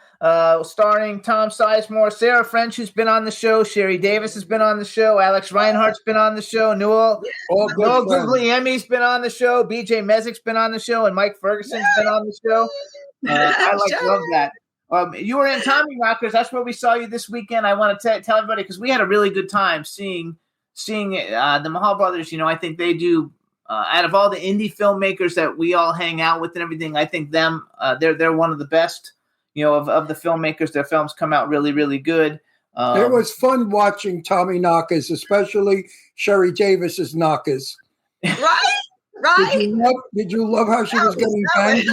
starring Tom Sizemore, Sarah French, who's been on the show, Sherry Davis has been on the show, Alex Reinhardt's been on the show, Noel Guglielmi's been on the show, BJ Mezik's been on the show, and Mike Ferguson's been on the show. Love that. You were in Tommy Rockers. That's where we saw you this weekend. I want to tell everybody, because we had a really good time seeing the Mahal brothers. I think they do. Out of all the indie filmmakers that we all hang out with and everything, I think they're one of the best, of the filmmakers. Their films come out really, really good. It was fun watching Tommy Knockers, especially Sherry Davis's Knockers. Right. Did you love how she was getting banged?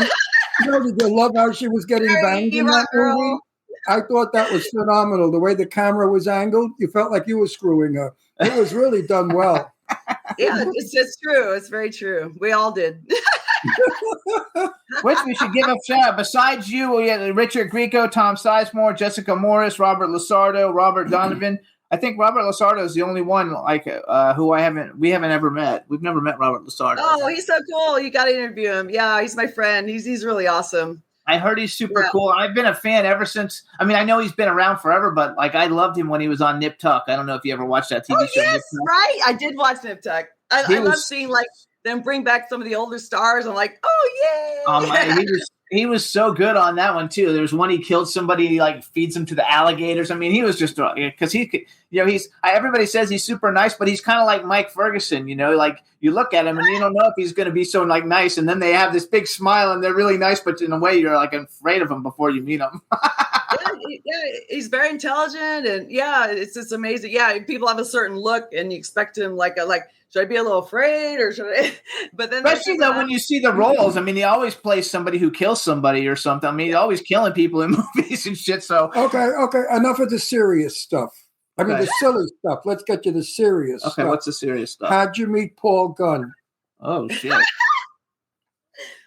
Did you love how she was getting banged in that movie? I thought that was phenomenal. The way the camera was angled, you felt like you were screwing her. It was really done well. Yeah, it's true. It's very true. We all did. Which we should give a shout out. Besides you, we had Richard Grieco, Tom Sizemore, Jessica Morris, Robert Lasardo, Robert Donovan. I think Robert Lasardo is the only one who we haven't ever met. We've never met Robert Lasardo. Oh, he's so cool. You got to interview him. Yeah, he's my friend. He's really awesome. I heard he's super cool. I've been a fan ever since. I mean, I know he's been around forever, but like I loved him when he was on Nip Tuck. I don't know if you ever watched that TV show. Yes, right. I did watch Nip Tuck. I love seeing like them bring back some of the older stars. I'm like, oh yeah. He was so good on that one too. There's one he killed somebody, he like feeds him to the alligators. I mean, he was just because everybody says he's super nice, but he's kind of like Mike Ferguson. Like you look at him and you don't know if he's going to be so like nice, and then they have this big smile and they're really nice, but in a way you're like afraid of him before you meet him. Yeah, he's very intelligent, and it's amazing. Yeah, people have a certain look, and you expect him like should I be a little afraid or should I? But then especially though when you see the roles, I mean, he always plays somebody who kills somebody or something. I mean, he's always killing people in movies and shit. So okay, enough of the serious stuff. I mean, the silly stuff. Let's get to the serious stuff. Okay, what's the serious stuff? How'd you meet Paul Gunn? Oh shit.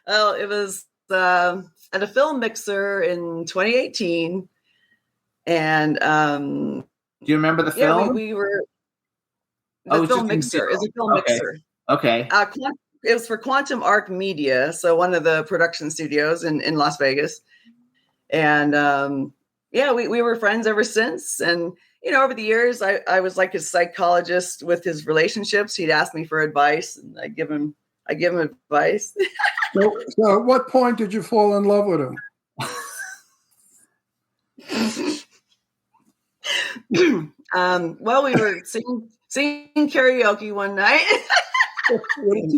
Well, it was at a film mixer in 2018, and do you remember the film? Yeah, we were. The film mixer is a film mixer. Okay. It was for Quantum Arc Media, so one of the production studios in Las Vegas. And we were friends ever since. And over the years, I was like his psychologist with his relationships. He'd ask me for advice, and I give him advice. So, at what point did you fall in love with him? Well, we were singing karaoke one night.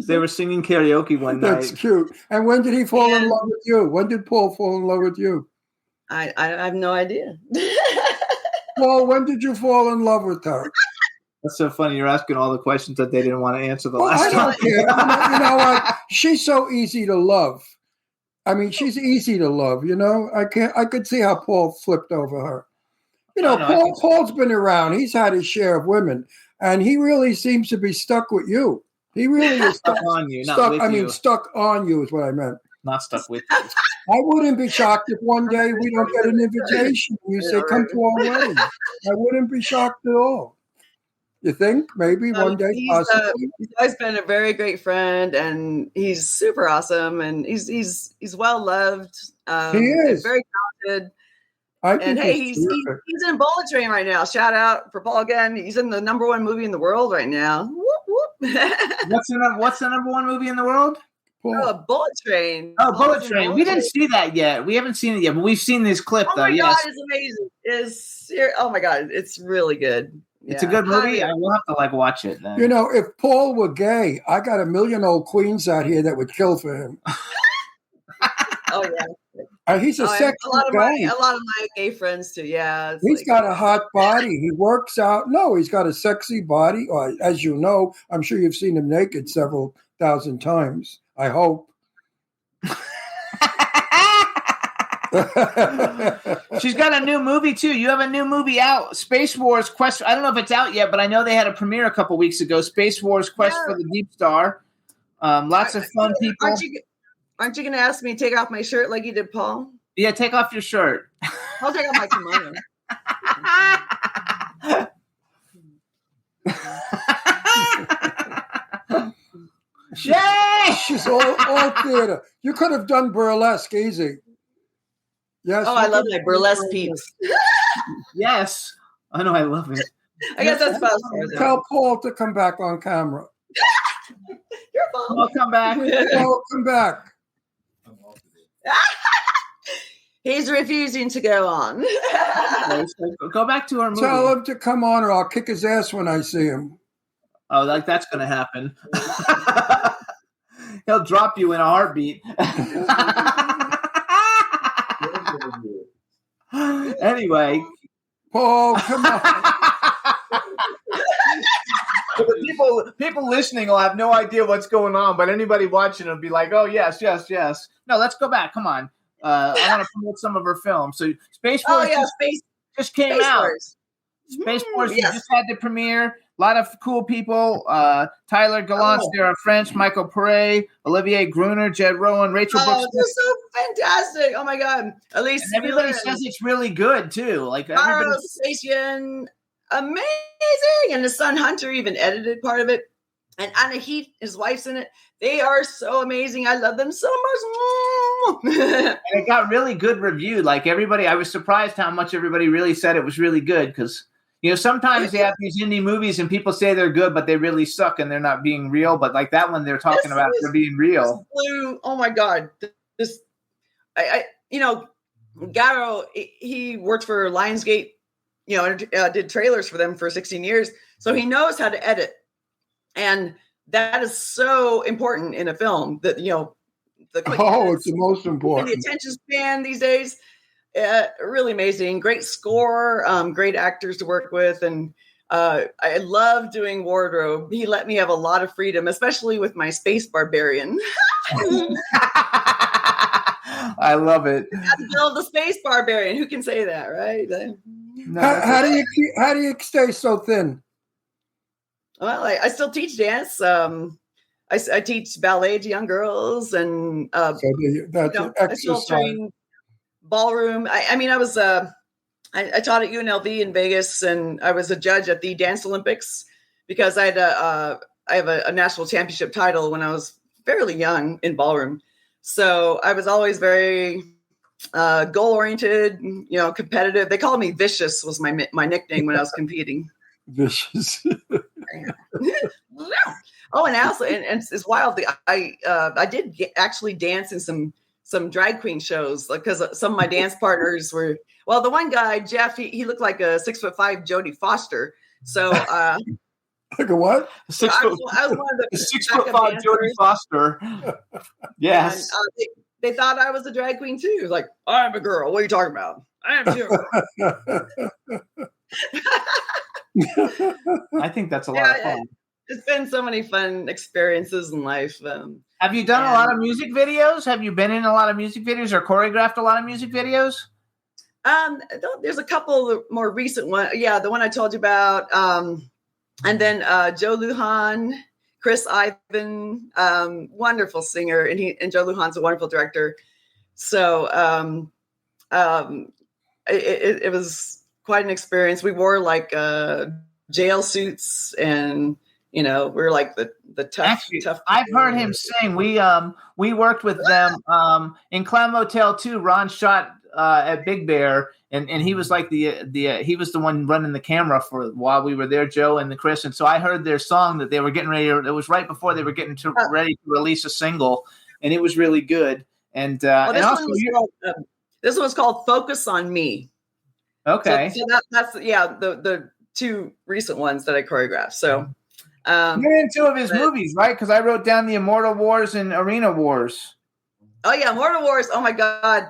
They were singing karaoke one night. That's cute. And when did he fall in love with you? When did Paul fall in love with you? I have no idea. Paul, when did you fall in love with her? That's so funny. You're asking all the questions that they didn't want to answer the last time. I don't care. You know what? She's so easy to love. I mean, she's easy to love. I could see how Paul flipped over her. Paul's been around. He's had his share of women, and he really seems to be stuck with you. He really is stuck on you. Not with you. Stuck on you is what I meant. Not stuck with you. I wouldn't be shocked if one day we don't get an invitation. You say, come to our wedding. I wouldn't be shocked at all. You think maybe one day possibly? He's always been a very great friend, and he's super awesome, and he's well loved. He is very talented. And hey, he's in Bullet Train right now. Shout out for Paul again. He's in the #1 movie in the world right now. Whoop, whoop. What's the #1 movie in the world? Bullet Train. Oh, Bullet Train. We didn't see that yet. We haven't seen it yet, but we've seen this clip though. Oh my God, it's amazing. Oh my God, it's really good. It's a good movie. I will have to watch it then. If Paul were gay, I got a million old queens out here that would kill for him. Oh yeah. He's a sexy guy. A lot of my gay friends too. Yeah, he's got a hot body. He works out. No, he's got a sexy body. As you know, I'm sure you've seen him naked several thousand times. I hope. She's got a new movie too. You have a new movie out, Space Wars Quest. I don't know if it's out yet, but I know they had a premiere a couple weeks ago. Space Wars Quest for the Deep Star. Lots of fun people. Aren't you going to ask me to take off my shirt like you did, Paul? Yeah, take off your shirt. I'll take off my kimono. Yay! She's all theater. You could have done burlesque easy. Yes. Oh, I love my burlesque peeps. Yes. I know, I love it. I guess that's about Tell Paul to come back on camera. You're fine. Paul, come back. Paul, come back. He's refusing to go on. Go back to our movie. Tell him to come on or I'll kick his ass when I see him. Oh, that's going to happen. He'll drop you in a heartbeat. Anyway. Paul, come on. People listening will have no idea what's going on, but anybody watching will be like, oh, yes. No, let's go back. Come on. I want to promote some of her films. So Space Oh Force yeah, just came Space out. Wars. Space Force yes. just had the premiere. A lot of cool people. Tyler Gallant, Sarah French, Michael Pere, Olivier Gruner, Jed Rowan, Rachel Brooks. They're so fantastic. Oh my God. At least everybody says it's really good too. Like everybody Station, amazing. And his son Hunter even edited part of it. And Anna Heath, his wife's in it. They are so amazing. I love them so much. And it got really good reviewed. Like everybody, I was surprised how much everybody really said it was really good because, sometimes they have these indie movies and people say they're good, but they really suck and they're not being real. But like that one, they're talking about they're being real. Oh my God. Garrow, he worked for Lionsgate, did trailers for them for 16 years. So he knows how to edit. And that is so important in a film that, it's the most important. The attention span these days, really amazing. Great score, great actors to work with. And I love doing wardrobe. He let me have a lot of freedom, especially with my space barbarian. I love it. Bill the space barbarian. Who can say that, right? No, how do you stay so thin? Well, I still teach dance. I teach ballet to young girls, and I still train ballroom. I taught at UNLV in Vegas, and I was a judge at the Dance Olympics because I have a national championship title when I was fairly young in ballroom. So I was always very goal oriented, competitive. They called me Vicious was my nickname when I was competing. Vicious. Oh, and also, and it's wild. I did actually dance in some drag queen shows, because some of my dance partners were. Well, the one guy, Jeff, he looked like a 6'5" Jodie Foster. So, like a what? I was one of the 6'5" Jodie Foster. Yes. And, they thought I was a drag queen too. Like, I'm a girl. What are you talking about? I am too. I think that's a lot of fun. It's been so many fun experiences in life. Have you done a lot of music videos? Have you been in a lot of music videos or choreographed a lot of music videos? There's a couple of more recent ones. Yeah, the one I told you about. And then Joe Lujan, Chris Ivan, wonderful singer, and Joe Lujan's a wonderful director. So it was quite an experience. We wore like jail suits, and we were like the tough. I've heard him sing. We worked with them in Clown Motel 2. Ron shot at Big Bear, and he was like he was the one running the camera for while we were there, Joe and Chris. And so I heard their song that they were getting ready. It was right before they were getting ready to release a single, and it was really good. And this one was called "Focus on Me." Okay, so that's the two recent ones that I choreographed. So you're in two of his movies, right? Because I wrote down the Immortal Wars and Arena Wars. Oh yeah, Immortal Wars. Oh my God.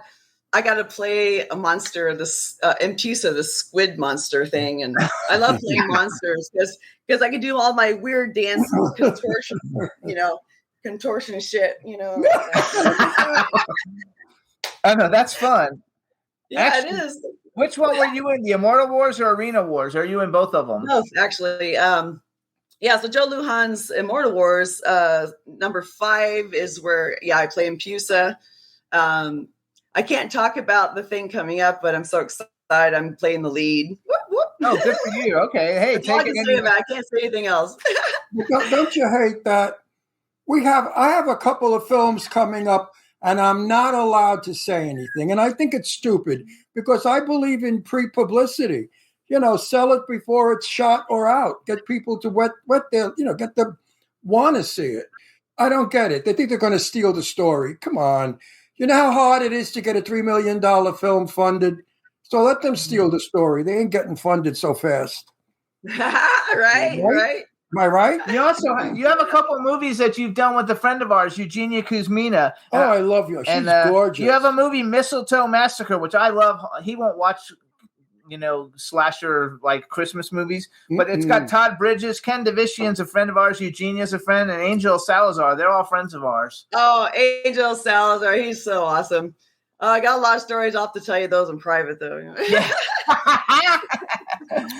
I got to play a monster, this Mpusa, the squid monster thing. And I love playing monsters because I can do all my weird dance contortion, contortion shit, I know, that's fun. Yeah, actually, it is. Which one were you in, the Immortal Wars or Arena Wars? Are you in both of them? Both, actually. So Joe Lujan's Immortal Wars, number 5 is where, I play Mpusa. I can't talk about the thing coming up, but I'm so excited. I'm playing the lead. Whoop, whoop. Oh, good for you. Okay. Hey, take it. I can't say anything else. Don't you hate that? I have a couple of films coming up, and I'm not allowed to say anything. And I think it's stupid because I believe in pre-publicity. Sell it before it's shot or out. Get people to wet their, get them want to see it. I don't get it. They think they're going to steal the story. Come on. You know how hard it is to get a $3 million film funded? So let them steal the story. They ain't getting funded so fast. Right. Am I right? You have a couple of movies that you've done with a friend of ours, Eugenia Kuzmina. Oh, I love you. She's gorgeous. You have a movie, Mistletoe Massacre, which I love. He won't watch, slasher like Christmas movies, but it's got Todd Bridges, Ken Davician's a friend of ours, Eugenia's a friend, and Angel Salazar. They're all friends of ours. Oh, Angel Salazar, he's so awesome. I got a lot of stories. I'll have to tell you those in private, though. Yeah.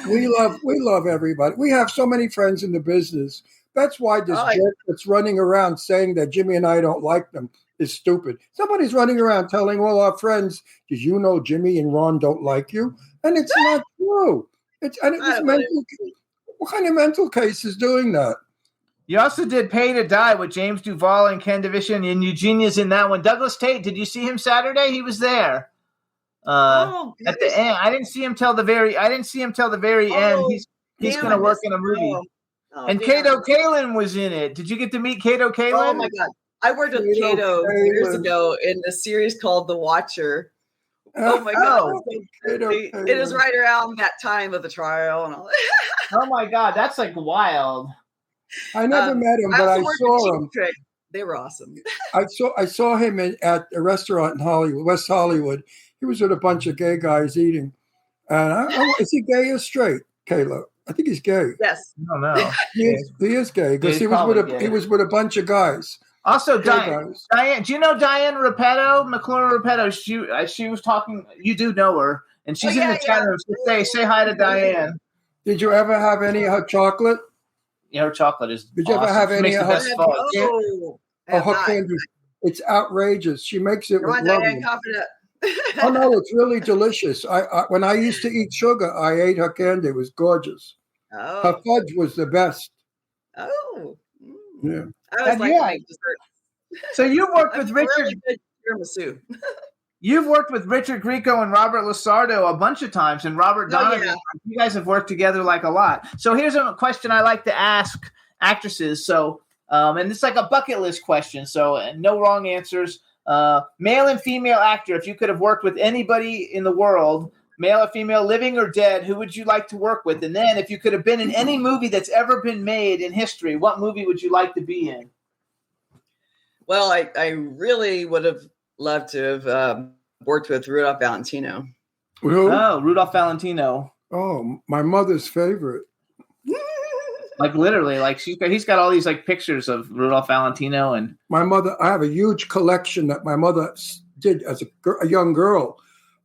We love everybody. We have so many friends in the business. That's why this jerk that's running around saying that Jimmy and I don't like them is stupid. Somebody's running around telling all our friends, "Did you know Jimmy and Ron don't like you?" And it's not true. It was mental. What kind of mental case is doing that? You also did Pay to Die with James Duval and Ken Division, and Eugenia's in that one. Douglas Tate, did you see him Saturday? He was there. At the end, I didn't see him till the very end. He's going to work in a movie. And Kato Kalin was in it. Did you get to meet Kato Kalin? Oh my God. I worked with Kato years ago in a series called The Watcher. Oh my God. It is right around that time of the trial and all that. Oh my God. That's like wild. I never met him, but I saw him. They were awesome. I saw him at a restaurant in Hollywood, West Hollywood. He was with a bunch of gay guys eating. And is he gay or straight, Kayla? I think he's gay. Yes. I don't know. He is gay because he was with a bunch of guys. Also, Diane, do you know Diane Repetto, McLaurin Repetto? She was talking. You do know her, and she's in the chat room. So say hi to Diane. Did you ever have any of her chocolate? Yeah, her chocolate is. Did you ever have any of her candy? It's outrageous. She makes it with love. Diane, cough it up. Oh no, it's really delicious. When I used to eat sugar, I ate her candy. It was gorgeous. Oh. Her fudge was the best. Oh. Yeah. I always like to make dessert. So you worked with Richard. Really good tiramisu. You've worked with Richard Grieco and Robert Lasardo a bunch of times, and Robert Donovan. Yeah. You guys have worked together like a lot. So here's a question I like to ask actresses. So, and it's like a bucket list question. So no wrong answers. Male and female actor. If you could have worked with anybody in the world, male or female, living or dead, who would you like to work with? And then if you could have been in any movie that's ever been made in history, what movie would you like to be in? Well, I really would have loved to have worked with Rudolph Valentino. Who? Oh, Rudolph Valentino. Oh, my mother's favorite. Like literally, like he's got all these like pictures of Rudolph Valentino and my mother. I have a huge collection that my mother did as a young girl.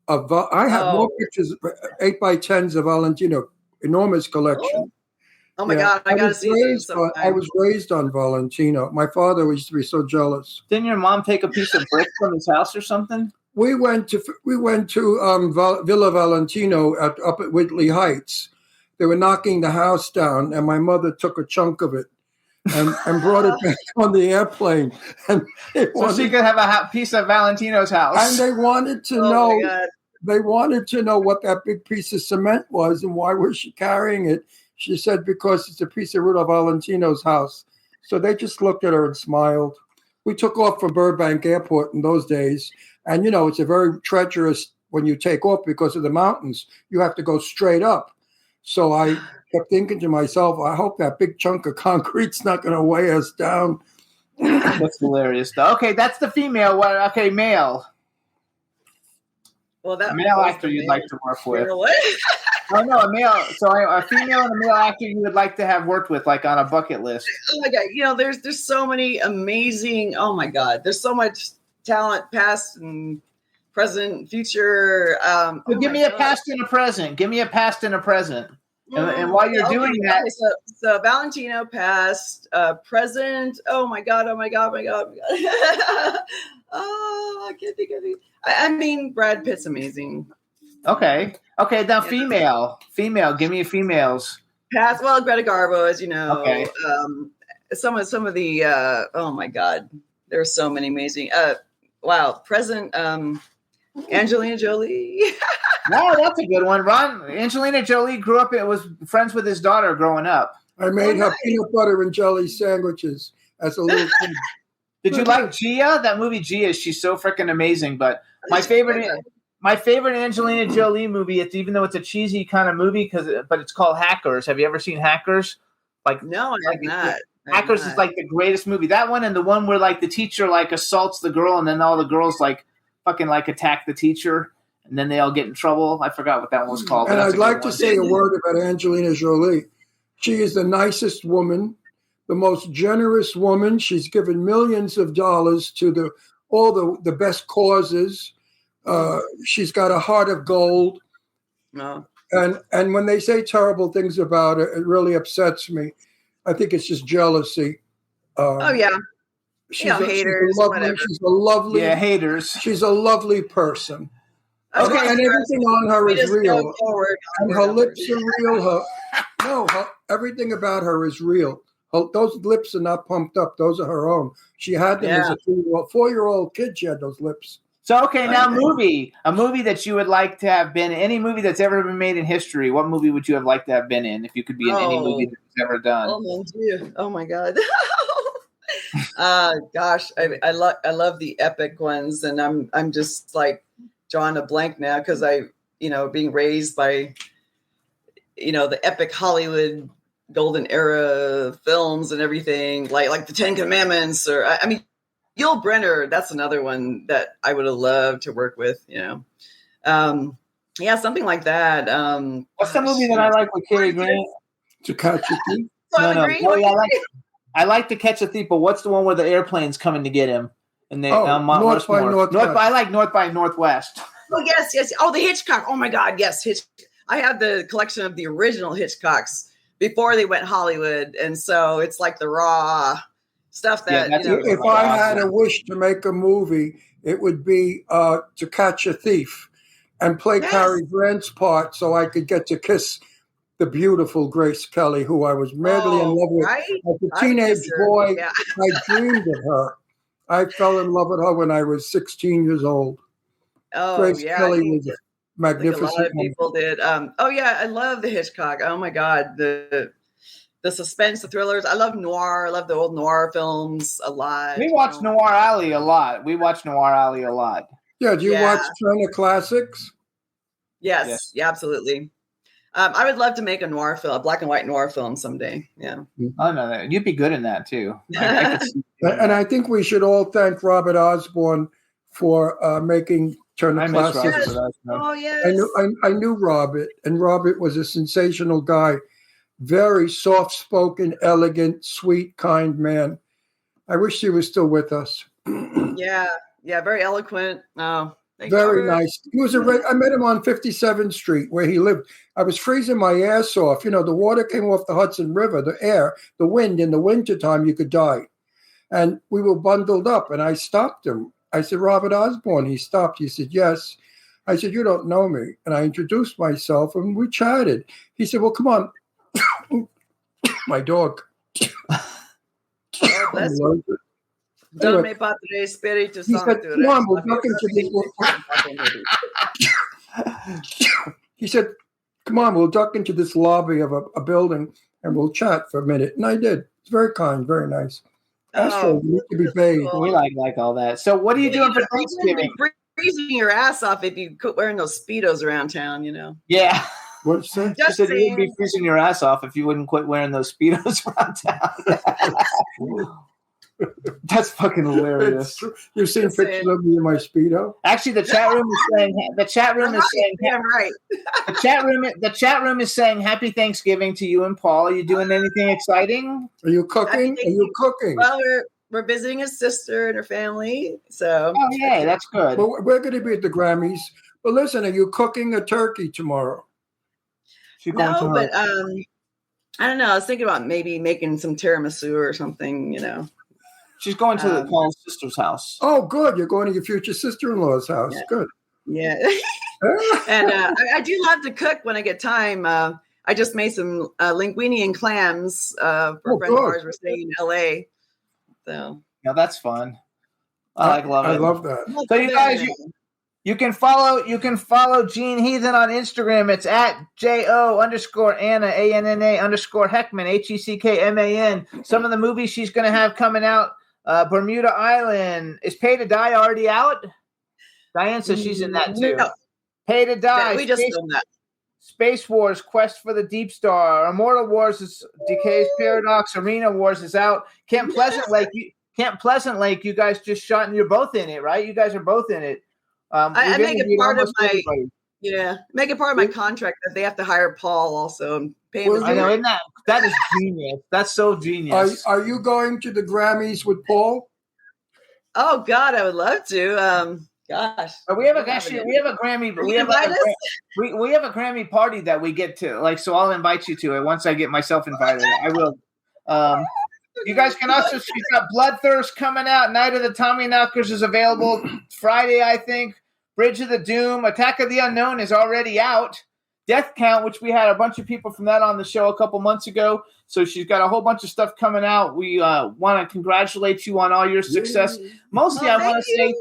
I have more pictures, 8x10s of Valentino, enormous collection. Oh my God, I gotta see these. I was raised on Valentino. My father used to be so jealous. Didn't your mom take a piece of brick from his house or something? We went to Villa Valentino up at Whitley Heights. They were knocking the house down, and my mother took a chunk of it and brought it back on the airplane. And so she could have a piece of Valentino's house. And they wanted to know. They wanted to know what that big piece of cement was and why was she carrying it. She said because it's a piece of Rudolph Valentino's house. So they just looked at her and smiled. We took off from Burbank Airport in those days, and it's a very treacherous when you take off because of the mountains. You have to go straight up. So I kept thinking to myself, I hope that big chunk of concrete's not going to weigh us down. That's hilarious. Okay, that's the female one. Okay, male. Well, that male actor you'd like to work with. Oh no, a male. So a female and a male actor you would like to have worked with, like on a bucket list. Oh my God, there's so many amazing. Oh my God, there's so much talent, past and present, future. Give me a past and a present. Give me a past and a present. And while you're doing that, so Valentino past, present. Oh my God. Oh, I can't think of it. I mean, Brad Pitt's amazing. Okay. Now female. Give me a females. Past. Well, Greta Garbo, as you know. Okay. Some of the. Oh my God, there are so many amazing. Wow. Present. Angelina Jolie. Wow, that's a good one. Angelina Jolie grew up. It was friends with his daughter growing up. I made her peanut butter and jelly sandwiches as a little kid. Did you like Gia? That movie Gia, she's so freaking amazing. But my favorite Angelina Jolie movie, even though it's a cheesy kind of movie, but it's called Hackers. Have you ever seen Hackers? No, I have not. Hackers is like the greatest movie. That one and the one where like the teacher like assaults the girl and then all the girls like fucking like attack the teacher and then they all get in trouble. I forgot what that one was called. And I'd like to say a word about Angelina Jolie. She is the nicest woman, the most generous woman. She's given millions of dollars to all the best causes. She's got a heart of gold. No. And when they say terrible things about her, it really upsets me. I think it's just jealousy. She's haters, whatever. She's a lovely. Yeah, haters. She's a lovely person. Okay, and everything on her is real. And her lips are real. Everything about her is real. Those lips are not pumped up. Those are her own. She had them as a 4-year-old kid. She had those lips. So, okay, now a movie that you would like to have been in, any movie that's ever been made in history, what movie would you have liked to have been in if you could be in any movie that's ever done? Oh my God. Gosh, I love the epic ones, and I'm just like drawing a blank now because being raised by, the epic Hollywood golden era films and everything, like the Ten Commandments, or Yul Brynner, that's another one that I would have loved to work with, something like that. What's the movie that I like with Cary Grant? To Catch a Thief. I like To Catch a Thief, but what's the one where the airplane's coming to get him? And they North by Northwest. I like North by Northwest. Oh yes. Oh, the Hitchcock. Oh my God, yes, I have the collection of the original Hitchcocks before they went Hollywood, and so it's like the raw stuff that. If I had a wish to make a movie, it would be To Catch a Thief, and play Cary Grant's part, so I could get to kiss the beautiful Grace Kelly, who I was madly in love with. Right? As a teenage boy, I dreamed of her. I fell in love with her when I was 16 years old. Oh, Grace Kelly was magnificent. Like a lot of people did. I love the Hitchcock. Oh my God, the suspense, the thrillers. I love noir. I love the old noir films a lot. We watch Noir Alley a lot. Yeah, do you watch Turner Classics? Yes. Yeah, absolutely. I would love to make a noir film, a black and white noir film someday. Yeah. Oh no, you'd be good in that too. And I think we should all thank Robert Osborne for making Turner Classics. Oh yes. I knew Robert, and Robert was a sensational guy, very soft-spoken, elegant, sweet, kind man. I wish he was still with us. Yeah, very eloquent. Oh. Very nice. He was I met him on 57th Street where he lived. I was freezing my ass off. The water came off the Hudson River, the wind in the wintertime, you could die. And we were bundled up, and I stopped him. I said, Robert Osborne. He stopped. He said, yes. I said, you don't know me. And I introduced myself, and we chatted. He said, well, come on. My dog. Oh, bless you. Anyway, Padre Spiritus Sanctus. Come on, we'll duck into He said, come on, we'll duck into this lobby of a building and we'll chat for a minute. And I did. It's very kind, very nice. You need to be paid. We like all that. So what are you doing for Thanksgiving? Freezing your ass off if you quit wearing those Speedos around town, Yeah. What's that? You said you would be freezing your ass off if you wouldn't quit wearing those Speedos around town. That's fucking hilarious. You've seen pictures of me in my Speedo? Actually, the chat room is saying the chat room is saying happy Thanksgiving to you and Paul. Are you doing anything exciting? Are you cooking? Well, we're visiting his sister and her family. So that's good. Well, we're going to be at the Grammys. But listen, are you cooking a turkey tomorrow? No, but I don't know. I was thinking about maybe making some tiramisu or something, She's going to Paul's sister's house. Oh, good. You're going to your future sister-in-law's house. Yeah. Good. Yeah. And I do love to cook when I get time. I just made some linguine and clams for a friend of ours. We're staying in L.A. So. Yeah, that's fun. I love it. I love that. So you guys, you can follow Jean Heathen on Instagram. It's at JO_Anna ANNA_Heckman HECKMAN. Some of the movies she's going to have coming out. Bermuda Island. Is Pay to Die already out? Diane says she's in that too. No. Pay to Die. We just filmed that. Space Wars, Quest for the Deep Star, Immortal Wars is Decay's Paradox, Arena Wars is out. Camp Pleasant Lake, you guys just shot and you're both in it, right? You guys are both in it. I make it part of my contract that they have to hire Paul also and pay him. I know, that is genius. That's so genius. Are you going to the Grammys with Paul? Oh God, I would love to. Gosh. We have a Grammy. We have a Grammy party that we get to. Like, so I'll invite you to it once I get myself invited. I will. You guys can also. She's got Bloodthirst coming out. Night of the Tommyknockers is available Friday, I think. Bridge of the Doom, Attack of the Unknown is already out. Death Count, which we had a bunch of people from that on the show a couple months ago. So she's got a whole bunch of stuff coming out. We want to congratulate you on all your success. Mostly, I want to say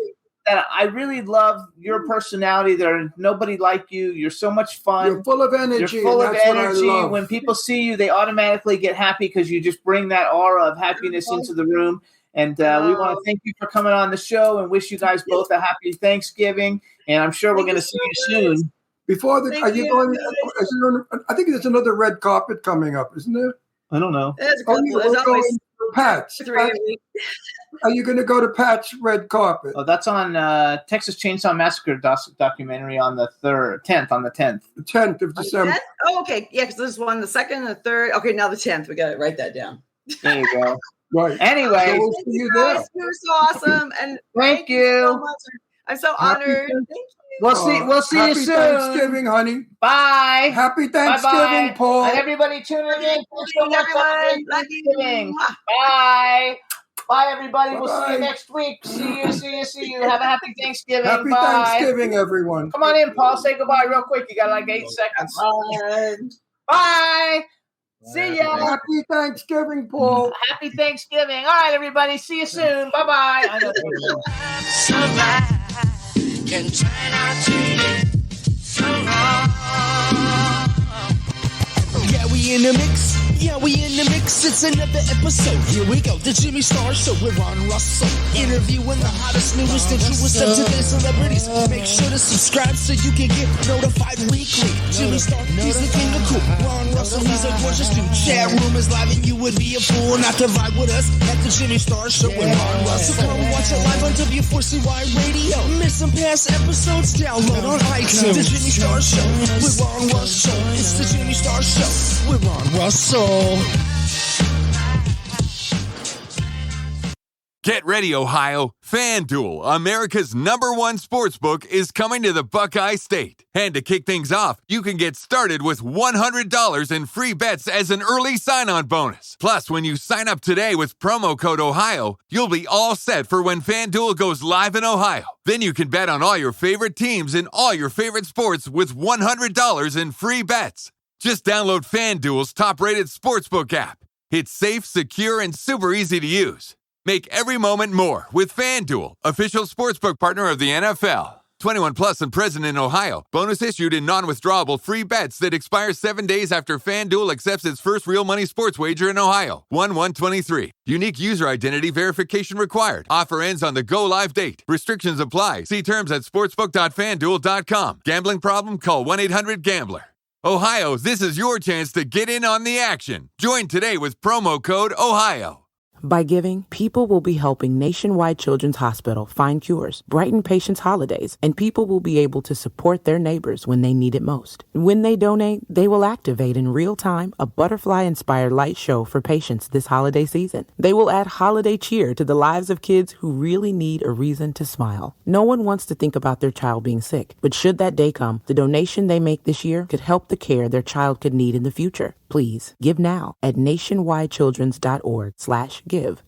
that I really love your personality. There's nobody like you. You're so much fun. You're full of energy. You're full of energy. When people see you, they automatically get happy because you just bring that aura of happiness into the room. And we want to thank you for coming on the show and wish you guys both a happy Thanksgiving. And I'm sure we're going to see you soon. Before the, are you going? I think there's another red carpet coming up, isn't there? I don't know. There's a couple. There's always Pat's. Are you going to go to Pat's red carpet? Oh, that's on Texas Chainsaw Massacre documentary on the 10th. On the 10th. The 10th of December. Oh, okay. Yeah, because there's one, the 2nd and the 3rd. Okay, now the 10th. We got to write that down. There you go. Right. Anyway, so we'll see you there. You're so awesome, and thank you so much. I'm so honored. Thank you. We'll see you soon. Happy Thanksgiving, honey. Bye. Happy Thanksgiving, Bye-bye. Paul. And everybody tuning in. Thanks so much. Everyone. Thanksgiving. Bye. Bye, everybody. Bye-bye. We'll see you next week. See you. Have a happy Thanksgiving. Happy Bye. Thanksgiving, everyone. Come on in, Paul. Say goodbye real quick. You got like 8 seconds. Bye. Bye. See ya. Happy Thanksgiving, Paul. Happy Thanksgiving. All right, everybody. See you soon. Bye-bye. I know. Can turn out to be so wrong. Yeah, we in the mix. Yeah, we in the mix. It's another episode. Here we go. The Jimmy Star Show with Ron Russell. Interviewing the hottest, newest, and truest of today's celebrities. Make sure to subscribe so you can get notified weekly. Jimmy Star, he's the king of cool. Ron Russell, he's a gorgeous dude. Chat room is live and you would be a fool not to vibe with us at the Jimmy Star Show with Ron Russell. Come watch it live on W4CY Radio. Miss some past episodes? Download on iTunes. The Jimmy Star Show with Ron Russell. It's the Jimmy Star Show with Ron Russell. Get ready, Ohio. FanDuel, America's #1 sportsbook, is coming to the Buckeye State. And to kick things off, you can get started with $100 in free bets as an early sign-on bonus. Plus, when you sign up today with promo code OHIO, you'll be all set for when FanDuel goes live in Ohio. Then you can bet on all your favorite teams in all your favorite sports with $100 in free bets. Just download FanDuel's top-rated sportsbook app. It's safe, secure, and super easy to use. Make every moment more with FanDuel, official sportsbook partner of the NFL. 21 plus and present in Ohio. Bonus issued in non-withdrawable free bets that expire 7 days after FanDuel accepts its first real money sports wager in Ohio. 1/1/23. Unique user identity verification required. Offer ends on the go-live date. Restrictions apply. See terms at sportsbook.fanduel.com. Gambling problem? Call 1-800-GAMBLER. Ohio, this is your chance to get in on the action. Join today with promo code OHIO. By giving, people will be helping Nationwide Children's Hospital find cures, brighten patients' holidays, and people will be able to support their neighbors when they need it most. When they donate, they will activate in real time a butterfly-inspired light show for patients this holiday season. They will add holiday cheer to the lives of kids who really need a reason to smile. No one wants to think about their child being sick, but should that day come, the donation they make this year could help the care their child could need in the future. Please, give now at nationwidechildrens.org/give.